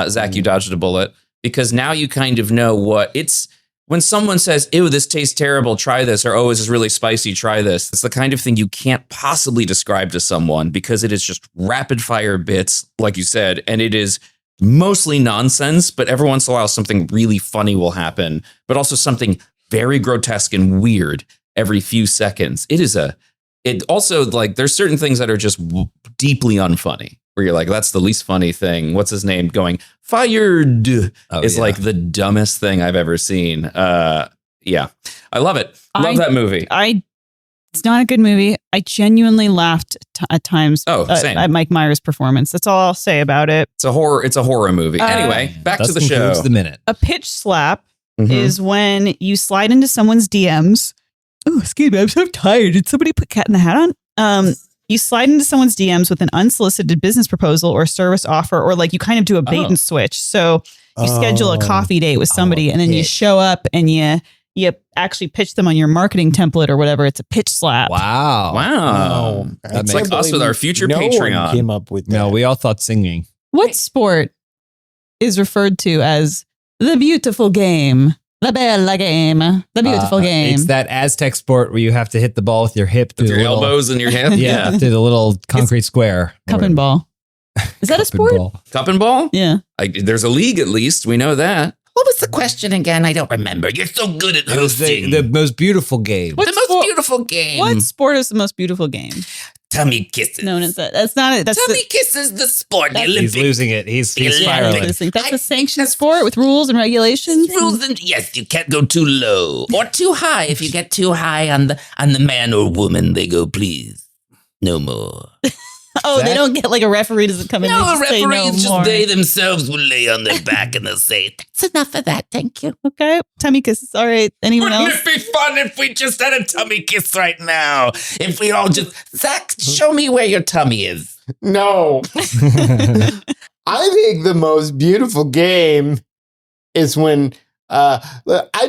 Zach, you dodged a bullet because now you kind of know what it's when someone says, ew, this tastes terrible, try this, or oh, this is really spicy, try this. It's the kind of thing you can't possibly describe to someone because it is just rapid fire bits, like you said, and it is mostly nonsense, but every once in a while something really funny will happen, but also something very grotesque and weird every few seconds. It also like there's certain things that are just deeply unfunny where you're like, that's the least funny thing. What's his name going fired is like the dumbest thing I've ever seen. Yeah, I love it. Love that movie. It's not a good movie. I genuinely laughed at times same. at Mike Myers' performance. That's all I'll say about it. It's a horror movie. Anyway, back to the show. The minute. A pitch slap Mhm. is when you slide into someone's DMs. Oh, excuse me, I'm so tired. Did somebody put Cat in the Hat on? You slide into someone's DMs with an unsolicited business proposal or service offer, or like you kind of do a bait and switch. So you schedule a coffee date with somebody, and then you show up and you actually pitch them on your marketing template or whatever. It's a pitch slap. Wow. That's like us with our future Patreon. One came up with that. No, we all thought singing. What sport is referred to as the beautiful game? The bella game. The beautiful game. It's that Aztec sport where you have to hit the ball with your hip through With your the little, elbows and your hip. Yeah, through the little concrete square. Cup and ball. Is that a sport? Cup and ball? Yeah. There's a league at least. We know that. What was the question again? I don't remember. You're so good at It was hosting. the most beautiful game. What the most sport- beautiful game. What sport is the most beautiful game? Tummy kisses. Known as that. That's not it. That's Tummy kisses the sport. The That's- He's Olympic losing it. He's Yeah, spiraling. That's a sanctioned sport with rules and regulations. rules. And yes, you can't go too low or too high. If you get too high on the man or woman, they go, please, no more. Oh, they don't get like a referee doesn't come in. No, and just say referees, no just more. they themselves will lay on their back and they'll say, that's enough of that. Thank you. Okay. Tummy kisses. All right. Anyone Wouldn't else? it be fun if we just had a tummy kiss right now? If we all just, Zach, show me where your tummy is. No. I think the most beautiful game is when I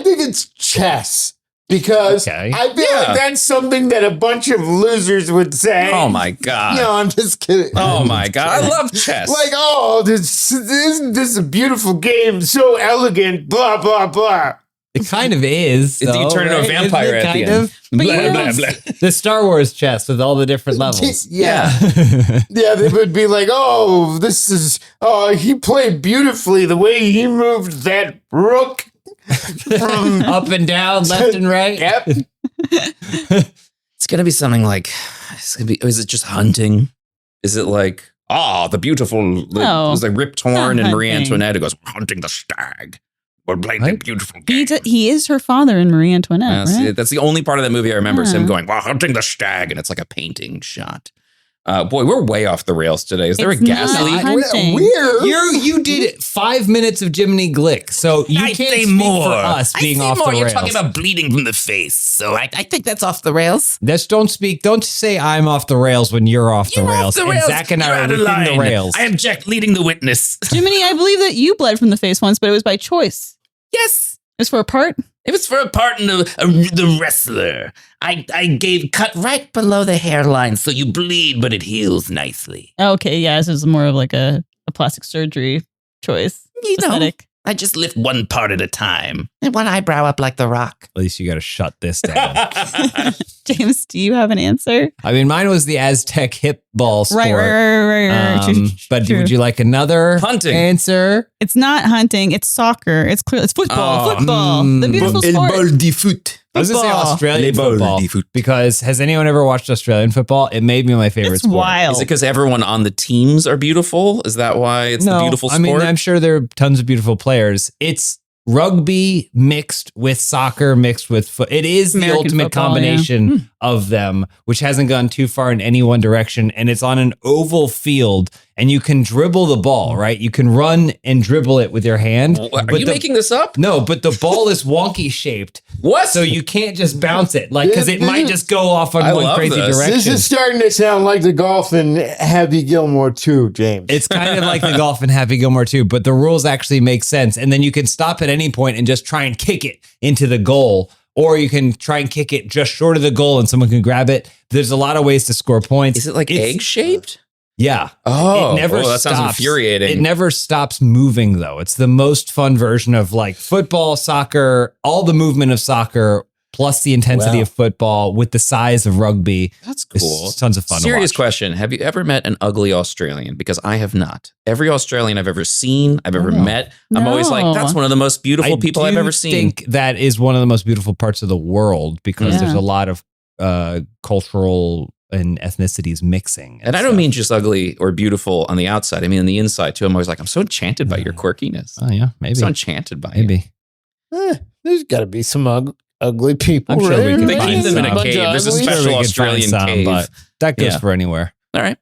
think it's chess. Because Okay. I feel like that's something that a bunch of losers would say. Oh my God. No, I'm just kidding. Oh my God. I love chess. Like, oh, this is a beautiful game, so elegant, blah, blah, blah. It kind of is. You though, turn into a right? vampire Isn't it at the kind end. of? But Blah, you blah, know- blah. The Star Wars chess with all the different levels. Yeah. Yeah, they would be like, oh, he played beautifully the way he moved that rook from Up and down, left and right. Yep. It's going to be something like, is it just hunting? Is it like, the beautiful, No, it was like Rip Torn not and Marie hunting. Antoinette who goes, hunting the stag. We're playing the What? beautiful game. He is her father in Marie Antoinette, See, right? that's the only part of that movie I remember is him Yeah. going, wow, hunting the stag. And it's like a painting shot. Boy, we're way off the rails today. Is there It's a gas not leak? hunting. Weird. You did 5 minutes of Jiminy Glick, so you I can't say speak more. for us I being say off more. the You're rails. talking about bleeding from the face, so I think that's off the rails. Just don't speak. Don't say I'm off the rails when you're off the You're rails. off the And rails. Zach and You're I are out of within the line. rails. I object, leading the witness. Jiminy, I believe that you bled from the face once, but it was by choice. Yes. It was for a part. It was for a part in the wrestler. I gave cut right below the hairline, so you bleed, but it heals nicely. Okay, yeah, this is more of like a plastic surgery choice. You know, Aesthetic. I just lift one part at a time. And one eyebrow up like The Rock. At least you got to shut this down. James, do you have an answer? I mean, mine was the Aztec hip ball sport. Right. But True. would you like another Hunting. answer? It's not hunting. It's soccer. It's clear. It's football. Football. The beautiful sport. de foot. I was going to say Football. Australian Les balles football de foot. because has anyone ever watched Australian football? It may be my favorite It's sport. wild. Is it because everyone on the teams are beautiful? Is that why it's the beautiful I sport? mean, I'm sure there are tons of beautiful players. It's rugby mixed with soccer mixed with foot. It is the American ultimate football, combination of them, which hasn't gone too far in any one direction. And it's on an oval field and you can dribble the ball, right? You can run and dribble it with your hand. Are but you the- making this up? No, but the ball is wonky shaped. What? So you can't just bounce it, like, because it might just go off on I one love crazy this. direction. This is starting to sound like the golf in Happy Gilmore too, James. It's kind of like the golf in Happy Gilmore too, but the rules actually make sense. And then you can stop at any point and just try and kick it into the goal or you can try and kick it just short of the goal and someone can grab it. There's a lot of ways to score points. Is it like egg shaped? Yeah. Oh, It never that sounds stops. infuriating. It never stops moving, though. It's the most fun version of like football, soccer, all the movement of soccer, plus the intensity Wow. of football with the size of rugby. That's It's cool. tons of fun Serious to watch. question. Have you ever met an ugly Australian? Because I have not. Every Australian I've ever seen, I've ever Oh. met, I'm always like, No. that's one of the most beautiful people I've do ever seen. think that is one of the most beautiful parts of the world because Yeah. there's a lot of cultural and ethnicities mixing. And I don't stuff. mean just ugly or beautiful on the outside. I mean on the inside too. I'm always like, I'm so enchanted by your quirkiness. Oh, yeah, maybe. So enchanted by you. Maybe. There's got to be some ugly people. I'm sure we right? can They find keep them in a some. Bunch of cave. There's a ugly- special we could find Australian some, cave. but that goes Yeah. for anywhere. All right.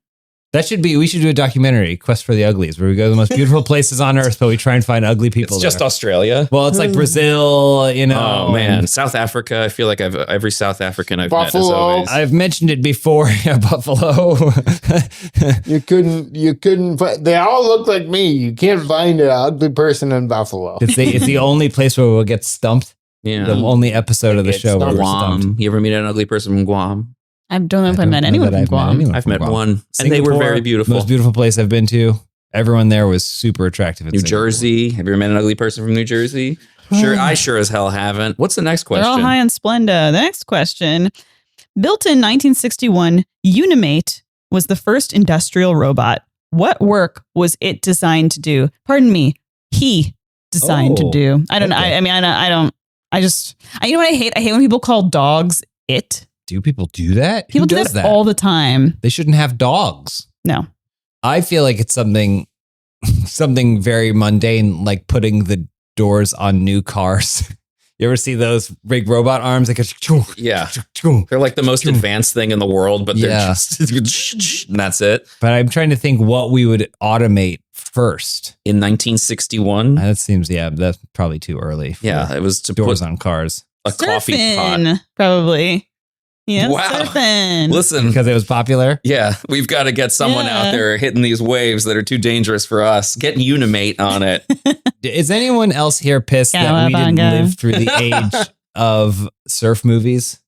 We should do a documentary, Quest for the Uglies, where we go to the most beautiful places on earth, but we try and find ugly people It's just there. Australia. Well, it's like Brazil, you know. Oh man, and South Africa. I feel like every South African I've met is Buffalo. always. I've mentioned it before. Yeah, Buffalo. You couldn't. They all look like me. You can't find an ugly person in Buffalo. it's the only place where we'll get stumped. Yeah. The only episode of the Get show where we're Guam. stumped. You ever meet an ugly person from Guam? I don't know if I don't met know anyone that from I've met Guam. anyone I've from met Guam. one, and they were Singapore, very beautiful. Most beautiful place I've been to. Everyone there was super attractive. In New Singapore. Jersey. Have you ever met an ugly person from New Jersey? Sure, I sure as hell haven't. What's the next They're all question? high on Splenda. The next question. Built in 1961, Unimate was the first industrial robot. What work was it designed to do? Pardon me, he designed to Oh, do. I don't know. okay. I mean, I don't. I you know what I hate? I hate when people call dogs it. Do people do that? People Who do does that all the time. They shouldn't have dogs. No. I feel like it's something very mundane, like putting the doors on new cars. You ever see those big robot arms? Like Yeah, they're like the most advanced thing in the world, but they're Yeah. just and that's it. But I'm trying to think what we would automate first. In 1961, That seems, that's probably too early. For yeah, it was to doors put on cars a coffee pot. Surfing, probably. Yeah, Wow. surfing. Listen, because it was popular. yeah, we've got to get someone Yeah. out there hitting these waves that are too dangerous for us. Get Unimate on it. Is anyone else here pissed that we didn't Cowabunga. live through the age of surf movies?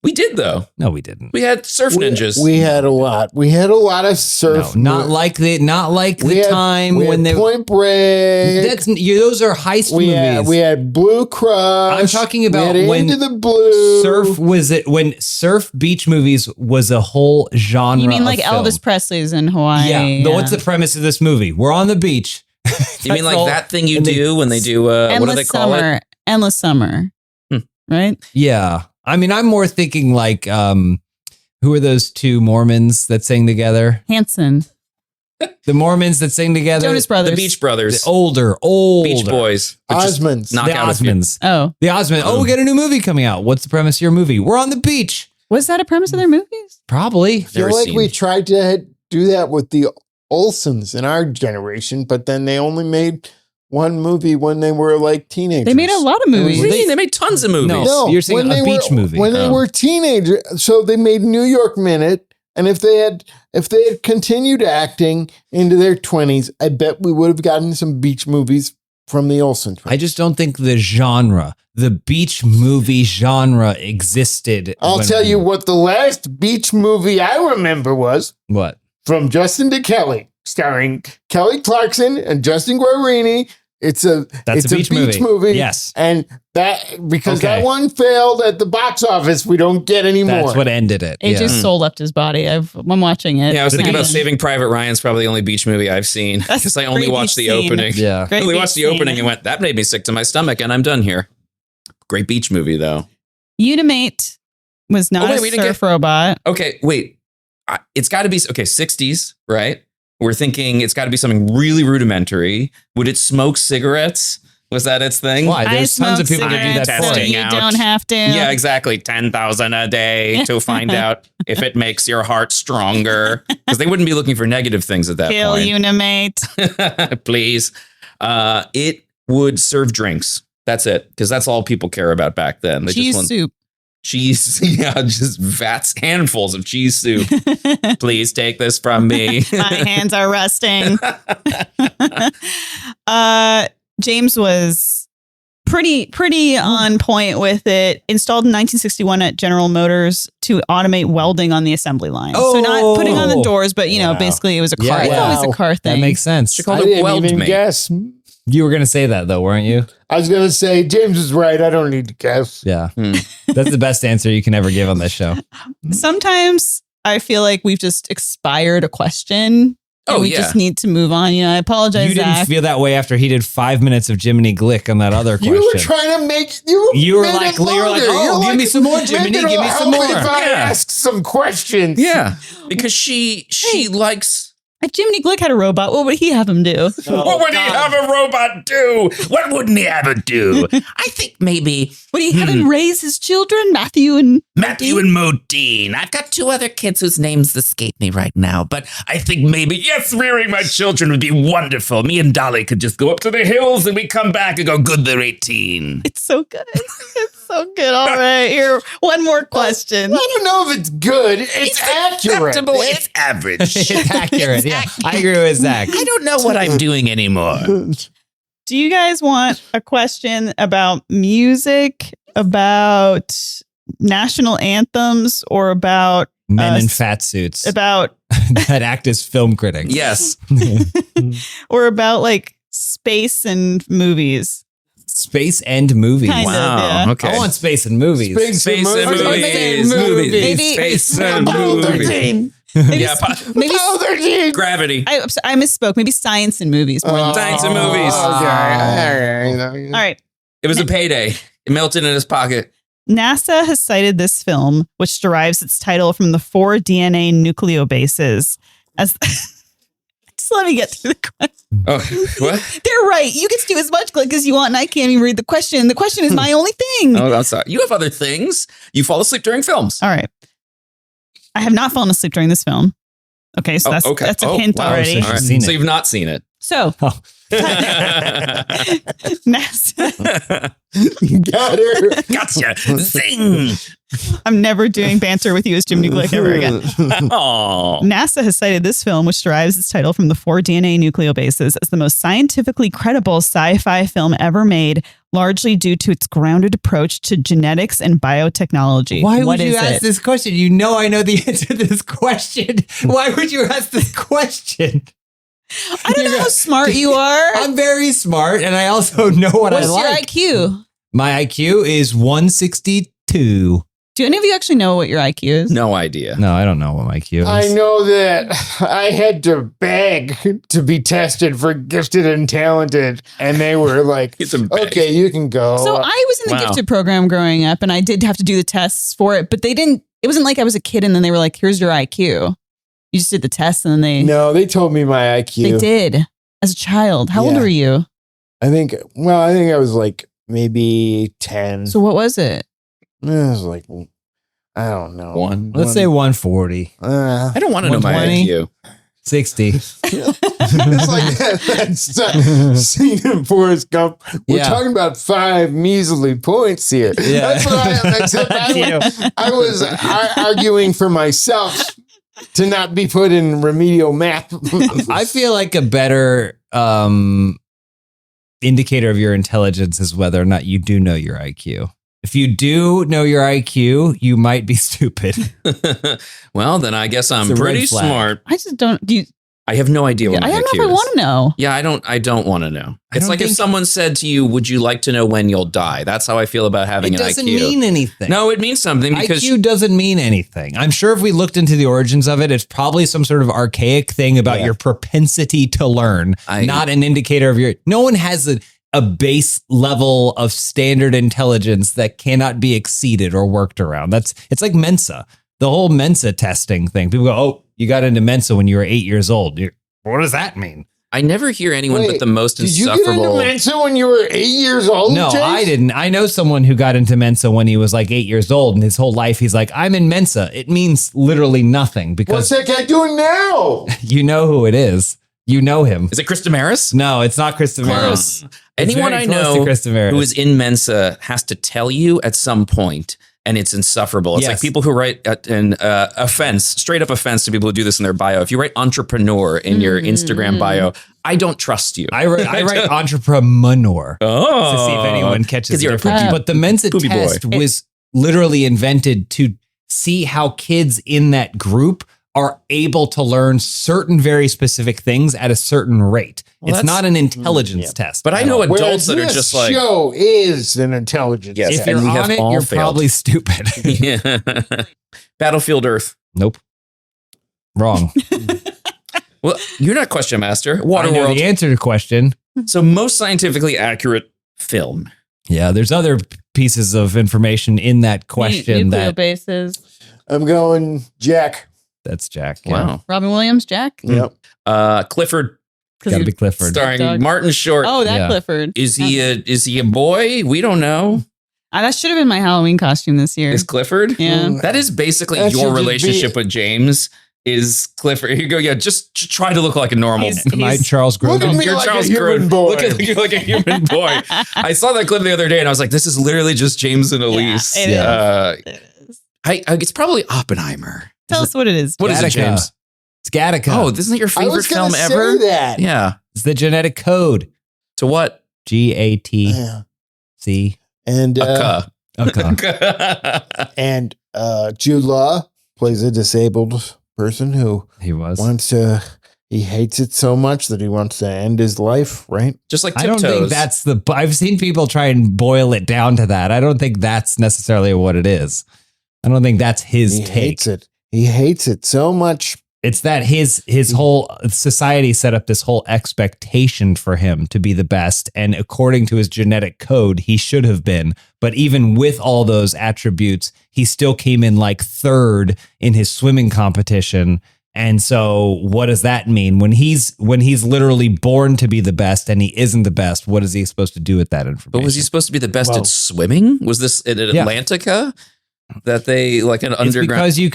We did though. No, we didn't. We had surf ninjas. We had a lot. We had a lot of surf. No, not like the time we when had they. Point Break. Those are heist movies. We had Blue Crush. I'm talking about we had when Into the Blue. when surf beach movies was a whole genre. You mean like of film. Elvis Presley's in Hawaii? Yeah. What's the premise of this movie? We're on the beach. You mean That's like all- that thing you and they- do when they do what do they call it? Endless summer. Hmm. Right? Yeah. I mean, I'm more thinking like, who are those two Mormons that sing together? Hanson. The Mormons that sing together. Jonas Brothers. The Beach Brothers, The older. Beach Boys, which is Osmonds. knock The out a few. Osmonds. Oh. The Osmonds. Oh, we got a new movie coming out. What's the premise of your movie? We're on the beach. Was that a premise of their movies? Probably. I feel Never like seen. we tried to do that with the Olsons in our generation, but then they only made one movie when they were like teenagers. They made a lot of What do movies. you mean? They made tons of movies. No. You're saying when a they beach were, movie. when they Oh. were teenagers. So they made New York Minute, and if they had continued acting into their 20s, I bet we would have gotten some beach movies from the Olsen twins. I just don't think the beach movie genre existed. I'll when tell we- you what the last beach movie I remember was What? from Justin to Kelly, starring Kelly Clarkson and Justin Guarini. It's a beach movie. Yes. and that because Okay. that one failed at the box office, we don't get any more. That's what ended it. AJ Yeah. Soul left his body. I'm watching it. Yeah, I was thinking about Again. Saving Private Ryan's probably the only beach movie I've seen That's because I a only great watched the beach scene. opening. Yeah. I Great only beach watched the scene. opening and went, that made me sick to my stomach, and I'm done here. Great beach movie though. Unimate was not Oh, wait, a we didn't surf robot. Okay, wait. It's got to be 60s, right? We're thinking it's got to be something really rudimentary. Would it smoke cigarettes? Was that its thing? Why? I There's tons of smoke people that do that cigarettes, for so it. Testing you out. don't have to. Yeah, exactly. 10,000 a day to find out if it makes your heart stronger. Because they wouldn't be looking for negative things at that Kill point. Unimate. Please. It would serve drinks. That's it. Because that's all people care about back then. They Cheese just want soup. cheese. Yeah, just handfuls of cheese soup. Please take this from me. My hands are rusting. James was pretty on point with it. Installed in 1961 at General Motors to automate welding on the assembly line. So not putting on the doors, but basically it was a car. Yeah, It's always a car thing. That makes sense. She called I it didn't weld even mate. guess. You were going to say that though, weren't you? I was going to say, James is right. I don't need to guess. Yeah. That's the best answer you can ever give on this show. Sometimes I feel like we've just expired a question. And we just need to move on. I apologize, You didn't Zach. feel that way after he did 5 minutes of Jiminy Glick on that other question. You were trying to make You were made like, it you were like, longer. oh, You're give me some more, Jiminy. maybe Give it'll me some help more. If I Yeah. ask some questions. Yeah, because she likes. If Jiminy Glick had a robot, what would he have him do? What would he have a robot do? What wouldn't he have it do? I think maybe Would he have him raise his children, Matthew and Matthew and Modine. I've got two other kids whose names escape me right now, but I think maybe, yes, rearing my children would be wonderful. Me and Dolly could just go up to the hills and we come back and go, good, they're 18. It's so good. It's so good. All right, here, one more question. I don't know if it's good. It's accurate. Acceptable. It's average. It's accurate. Yeah, I agree with Zach. I don't know what I'm doing anymore. Do you guys want a question about music, about national anthems, or about Men in fat suits about that act as film critics. Yes. or about like space and movies? Space and movies. Kind of, Wow. yeah. Okay. I want space and movies. Space Space and movies. movies. Maybe- Space and Apollo movies. 13. Yeah. Maybe Apollo 13. Gravity. I misspoke. Maybe science and movies. More than Science and movies. Okay. All right. It was a payday. It melted in his pocket. NASA has cited this film, which derives its title from the 4 DNA nucleobases, as just let me get through the question. Oh, what? They're right. You get to do as much click as you want, and I can't even read the question. The question is my only thing. Oh, I'm sorry. You have other things. You fall asleep during films. All right. I have not fallen asleep during this film. Okay, so that's a hint wow. already. All right. Seen it. So you've not seen it. So Oh. NASA, Got her. Gotcha. Zing. I'm never doing banter with you as Jimmy Glick ever again. Oh. NASA has cited this film, which derives its title from the 4 DNA nucleobases, as the most scientifically credible sci-fi film ever made, largely due to its grounded approach to genetics and biotechnology. Why would What you is ask it? this question? You know I know the answer to this question. Why would you ask this question? I don't know how smart you are. I'm very smart, and I also know what What's I like. your IQ? My IQ is 162. Do any of you actually know what your IQ is? No idea. No, I don't know what my IQ is. I know that I had to beg to be tested for gifted and talented, and they were like, It's a beg. okay, you can go. So I was in the Wow. gifted program growing up, and I did have to do the tests for it, but they didn't. It wasn't like I was a kid, and then they were like, "Here's your IQ." You just did the test, and then No, they told me my IQ. they did as a child. How old Yeah. were you? I think I was like maybe 10. So what was it? It was like, I don't know. One. Let's say 140. Uh, I don't want to know my 120? IQ. 60. it's like that scene in Forrest Gump. We're Yeah. talking about 5 measly points here. Yeah. That's what I am. Except I was arguing for myself to not be put in remedial math. I feel like a better indicator of your intelligence is whether or not you do know your IQ. If you do know your IQ, you might be stupid. Well, then I guess I'm It's a red pretty flag. smart. I just don't. Do you, I have no idea what I my don't IQ know if I is. want to know. Yeah, I don't want to know. I It's don't like if think- someone said to you, "Would you like to know when you'll die?" That's how I feel about having It an doesn't IQ. mean anything. No, it means something because IQ doesn't mean anything. I'm sure if we looked into the origins of it, it's probably some sort of archaic thing about Yeah. your propensity to learn, not an indicator of your. No one has a base level of standard intelligence that cannot be exceeded or worked around. It's like Mensa, the whole Mensa testing thing. People go, "Oh, you got into Mensa when you were 8 years old." What does that mean? I never hear anyone but Wait, the most Did you get insufferable. into Mensa when you were 8 years old? No, James? I didn't. I know someone who got into Mensa when he was like 8 years old, and his whole life he's like, "I'm in Mensa." It means literally nothing What's because that guy doing now? you know who it is. You know him. Is it Chris Damaris? No, it's not Chris Damaris. Anyone I know Chris Damaris. who is in Mensa has to tell you at some point and it's insufferable. It's Yes. like people who write an offense, straight up offense to people who do this in their bio. If you write entrepreneur in your Instagram bio, I don't trust you. I write entrepreneur Oh, to see if anyone catches 'Cause the you're a difference. poopy- But the Mensa poopy boy. test was literally invented to see how kids in that group are able to learn certain very specific things at a certain rate. Well, It's that's- not an intelligence test. But I at know all. adults Whereas that are this just like, show is an intelligence. Yes, if test. you're and we have on it, all you're failed. probably stupid. yeah. Battlefield Earth. Nope. Wrong. Well, you're not question master. I know Waterworld. the answer to the question. So most scientifically accurate film. Yeah, there's other pieces of information in that question Nuclear that bases. I'm going Jack. that's Jack. Yeah. Wow. Robin Williams, Jack. Yep. Clifford, 'Cause Gotta he- be Clifford. starring Dog. Martin Short. Oh, that Yeah. Clifford. Is he a boy? We don't know. That should have been my Halloween costume this year. Is Clifford? Yeah. That is basically That should your just relationship be- with James. Is Clifford? Here you go. Yeah, just try to look like a normal. Am I Charles Look at Grodin? me You're like Charles a human Grodin. boy. Look at you like a human boy. I saw that clip the other day, and I was like, "This is literally just James and Elyse." it is. Yeah. It's probably Oppenheimer. Tell us what it is. What is it, Gattaca. James? It's Gattaca. Oh, isn't that your I favorite was film gonna ever? say that. Yeah. It's the genetic code. To what? GATC. Yeah. And Okay. and Jude Law plays a disabled person who He was. he hates it so much that he wants to end his life, right? Just like I don't Tiptoes. think that's I've seen people try and boil it down to that. I don't think that's necessarily what it is. I don't think that's his He take. hates it. He hates it so much. It's that his whole society set up this whole expectation for him to be the best. And according to his genetic code, he should have been. But even with all those attributes, he still came in like third in his swimming competition. And so what does that mean? When he's literally born to be the best and he isn't the best, what is he supposed to do with that information? But was he supposed to be the best Well- at swimming? Was this in Yeah. Atlantica? That they like an It's underground. because you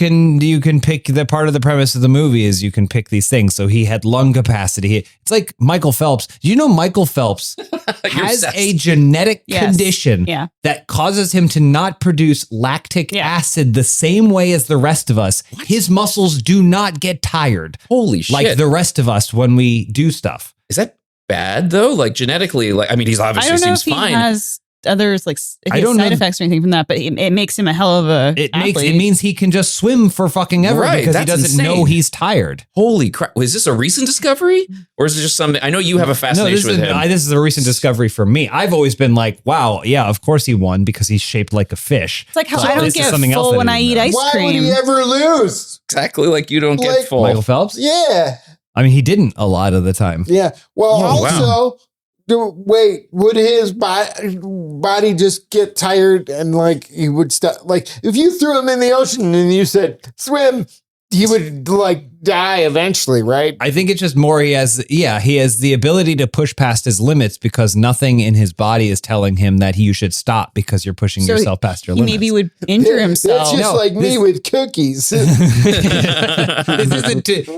can pick the part of the premise of the movie is you can pick these things. So he had lung capacity. It's like Michael Phelps. Do you know Michael Phelps You're has obsessed. a genetic Yes. condition Yeah. that causes him to not produce lactic Yeah. acid the same way as the rest of us? His muscles do not get tired Holy shit! like the rest of us when we do stuff. Is that bad though? Like genetically, like I mean, he's I obviously don't know seems if he fine. has others like if I he has don't side know. effects or anything from that, but it makes him a hell of a It athlete. means he can just swim for fucking ever Right, because he that's doesn't know insane. he's tired. Holy crap! Is this a recent discovery, or is it just something? I know you have a fascination with him. This is a recent discovery for me. I've always been like, wow, yeah, of course he won because he's shaped like a fish. It's like how So I don't this is get something else full that when I I didn't eat know. ice Why would cream. he ever lose? Exactly, like you don't Like- get full. Michael Phelps? Yeah. I mean, he didn't a lot of the time. Yeah. Well, Oh, wow. also, wait, would his body just get tired and like he would stop? Like if you threw him in the ocean and you said swim, he would like die eventually, right? I think it's just more he has the ability to push past his limits because nothing in his body is telling him that you should stop because you're pushing So yourself past your He limits. maybe would injure himself. That's just No, like me this- with cookies.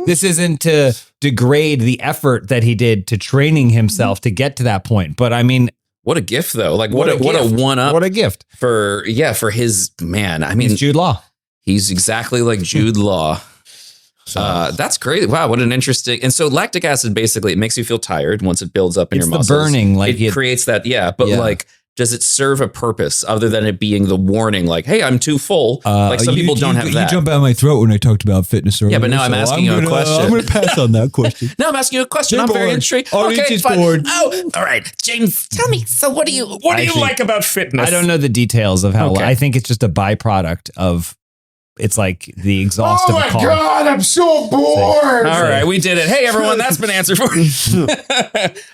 this isn't to degrade the effort that he did to training himself to get to that point. But I mean, What a gift, though! Like what a gift. one up What a gift. for his man. I mean, He's Jude Law. he's exactly like Jude Law. That's crazy. Wow, what an interesting. And so lactic acid basically it makes you feel tired once it builds up in It's your the muscles. burning, like it creates that. Yeah, but Yeah. like, does it serve a purpose other than it being the warning? Like, hey, I'm too full. Like some people don't have that. You jump out of my throat when I talked about fitness earlier. Yeah, but now I'm asking you a question. I'm going to pass on that question. No, I'm asking you a question. You're I'm very bored. intrigued. Audience Okay, is fine. bored. Oh, all right, James. Tell me. So, what do you Actually, like about fitness? I don't know the details of how. Okay. I think it's just a byproduct of. It's like the exhaust Oh of my a car. God, I'm so bored. All right, we did it. Hey, everyone, that's been answered for you.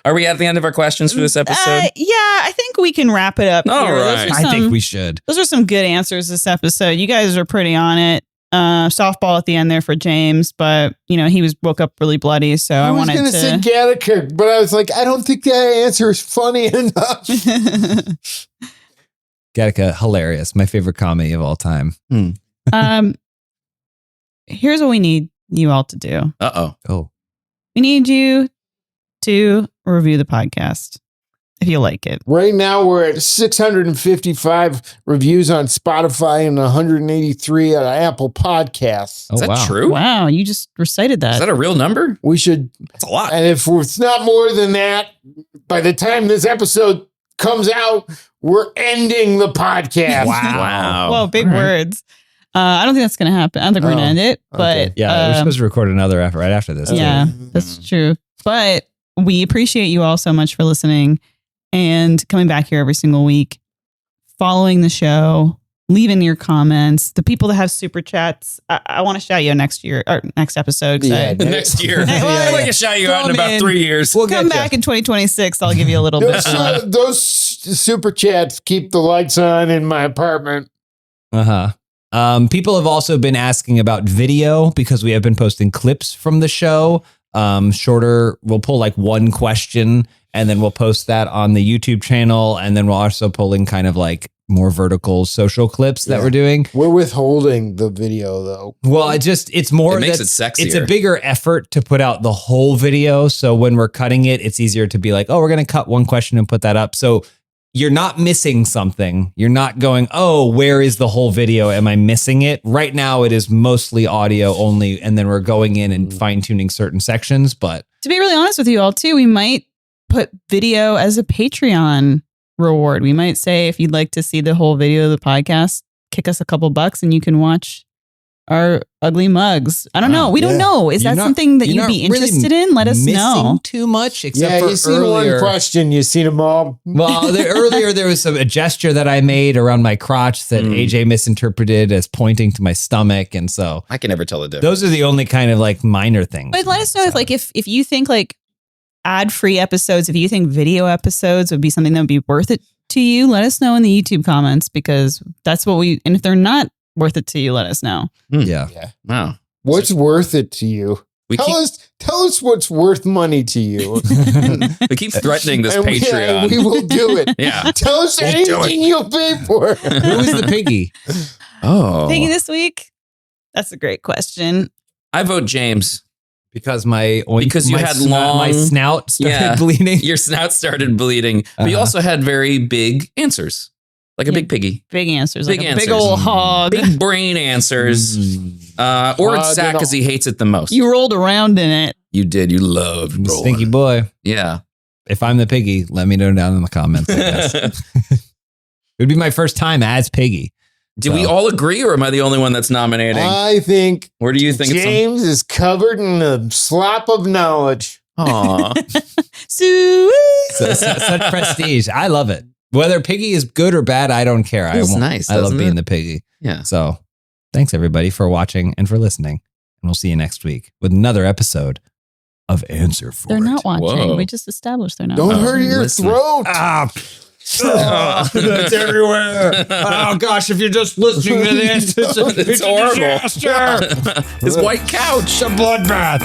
Are we at the end of our questions for this episode? Yeah, I think we can wrap it up. All here. right. I think we should. Those are some good answers this episode. You guys are pretty on it. Softball at the end there for James, but he woke up really bloody, so I I was wanted going to say to. Gattaca, but I was like, I don't think that answer is funny enough. Gattaca, hilarious. My favorite comedy of all time. Here's what we need you all to do. Uh-oh. Oh, We need you to review the podcast. if you like it. Right now, we're at 655 reviews on Spotify and 183 on Apple Podcasts. Oh, Is that wow. true? Wow, you just recited that. Is that a real number? We should, That's a lot. and if it's not more than that, by the time this episode comes out, we're ending the podcast. Wow. Whoa, big All right. words. I don't think that's going to happen. I don't think we're going to Oh, end it. okay. But Yeah, we're supposed to record another right after this. too. yeah, that's true. But we appreciate you all so much for listening and coming back here every single week, following the show, leaving your comments. The people that have super chats, I want to shout you out next year or next episode. 'cause Yeah, I- Next year. Hey, well, I'll like to shout you out in throw 'em about in. 3 years. We'll come get back in 2026. I'll give you a little bit. Those super chats keep the lights on in my apartment. People have also been asking about video because we have been posting clips from the show. Shorter, we'll pull like one question and then we'll post that on the YouTube channel. And then we'll also pull in kind of like more vertical social clips that Yeah. we're doing. We're withholding the video, though. Well, it's more It makes that it sexier. it's a bigger effort to put out the whole video. So when we're cutting it, it's easier to be like, oh, we're going to cut one question and put that up. So you're not missing something. You're not going, oh, where is the whole video? Am I missing it? Right now, it is mostly audio only. And then we're going in and fine tuning certain sections. But To be really honest with you all too, we might put video as a Patreon reward. We might say, if you'd like to see the whole video of the podcast, kick us a couple bucks and you can watch our ugly mugs. I don't know. We don't Yeah. know. Is You're that not- something that you're you'd not be really interested in? Let us missing know. too much, except Yeah, for you seen earlier. one question, you seen them all. Well, earlier there was a gesture that I made around my crotch that AJ misinterpreted as pointing to my stomach, and so I can never tell the difference. those are the only kind of like minor things. But let us know if if you think like ad-free episodes, if you think video episodes would be something that would be worth it to you, let us know in the YouTube comments, because that's what and if they're not worth it to you, let us know. Yeah. Wow. What's worth it to you? We Tell us what's worth money to you. we keep threatening this And Patreon. we will do it. Yeah. Tell us We'll do anything you'll pay for. Who is the piggy? Oh. Piggy this week? That's a great question. I vote James. Because my Because you had my long- snout started Yeah. bleeding. Your snout started bleeding, but you Uh-huh. also had very big answers, like a Yeah. big piggy. Big answers. Big like a answers. big old hog. Big brain answers. Or it's Zach because he hates it the most. You rolled around in it. You did. You loved I'm a rolling. stinky boy. Yeah. If I'm the piggy, let me know down in the comments. I guess. It would be my first time as piggy. Do we all agree, or am I the only one that's nominating? I think Where do you think James is covered in a slop of knowledge. it's? Aw. Such prestige. I love it. Whether piggy is good or bad, I don't care. Feels nice, I love doesn't being it? the piggy. Yeah. So thanks everybody for watching and for listening. And we'll see you next week with another episode of Answer For They're It. not watching. Whoa. We just established they're not. Don't watching. hurt your listen. throat. That's everywhere. Oh gosh, if you're just listening to this, It's horrible. disaster. His white couch. A bloodbath.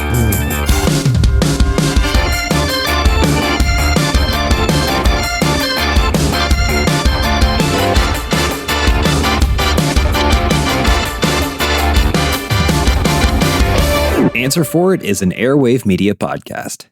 Answer For It is an Airwave Media podcast.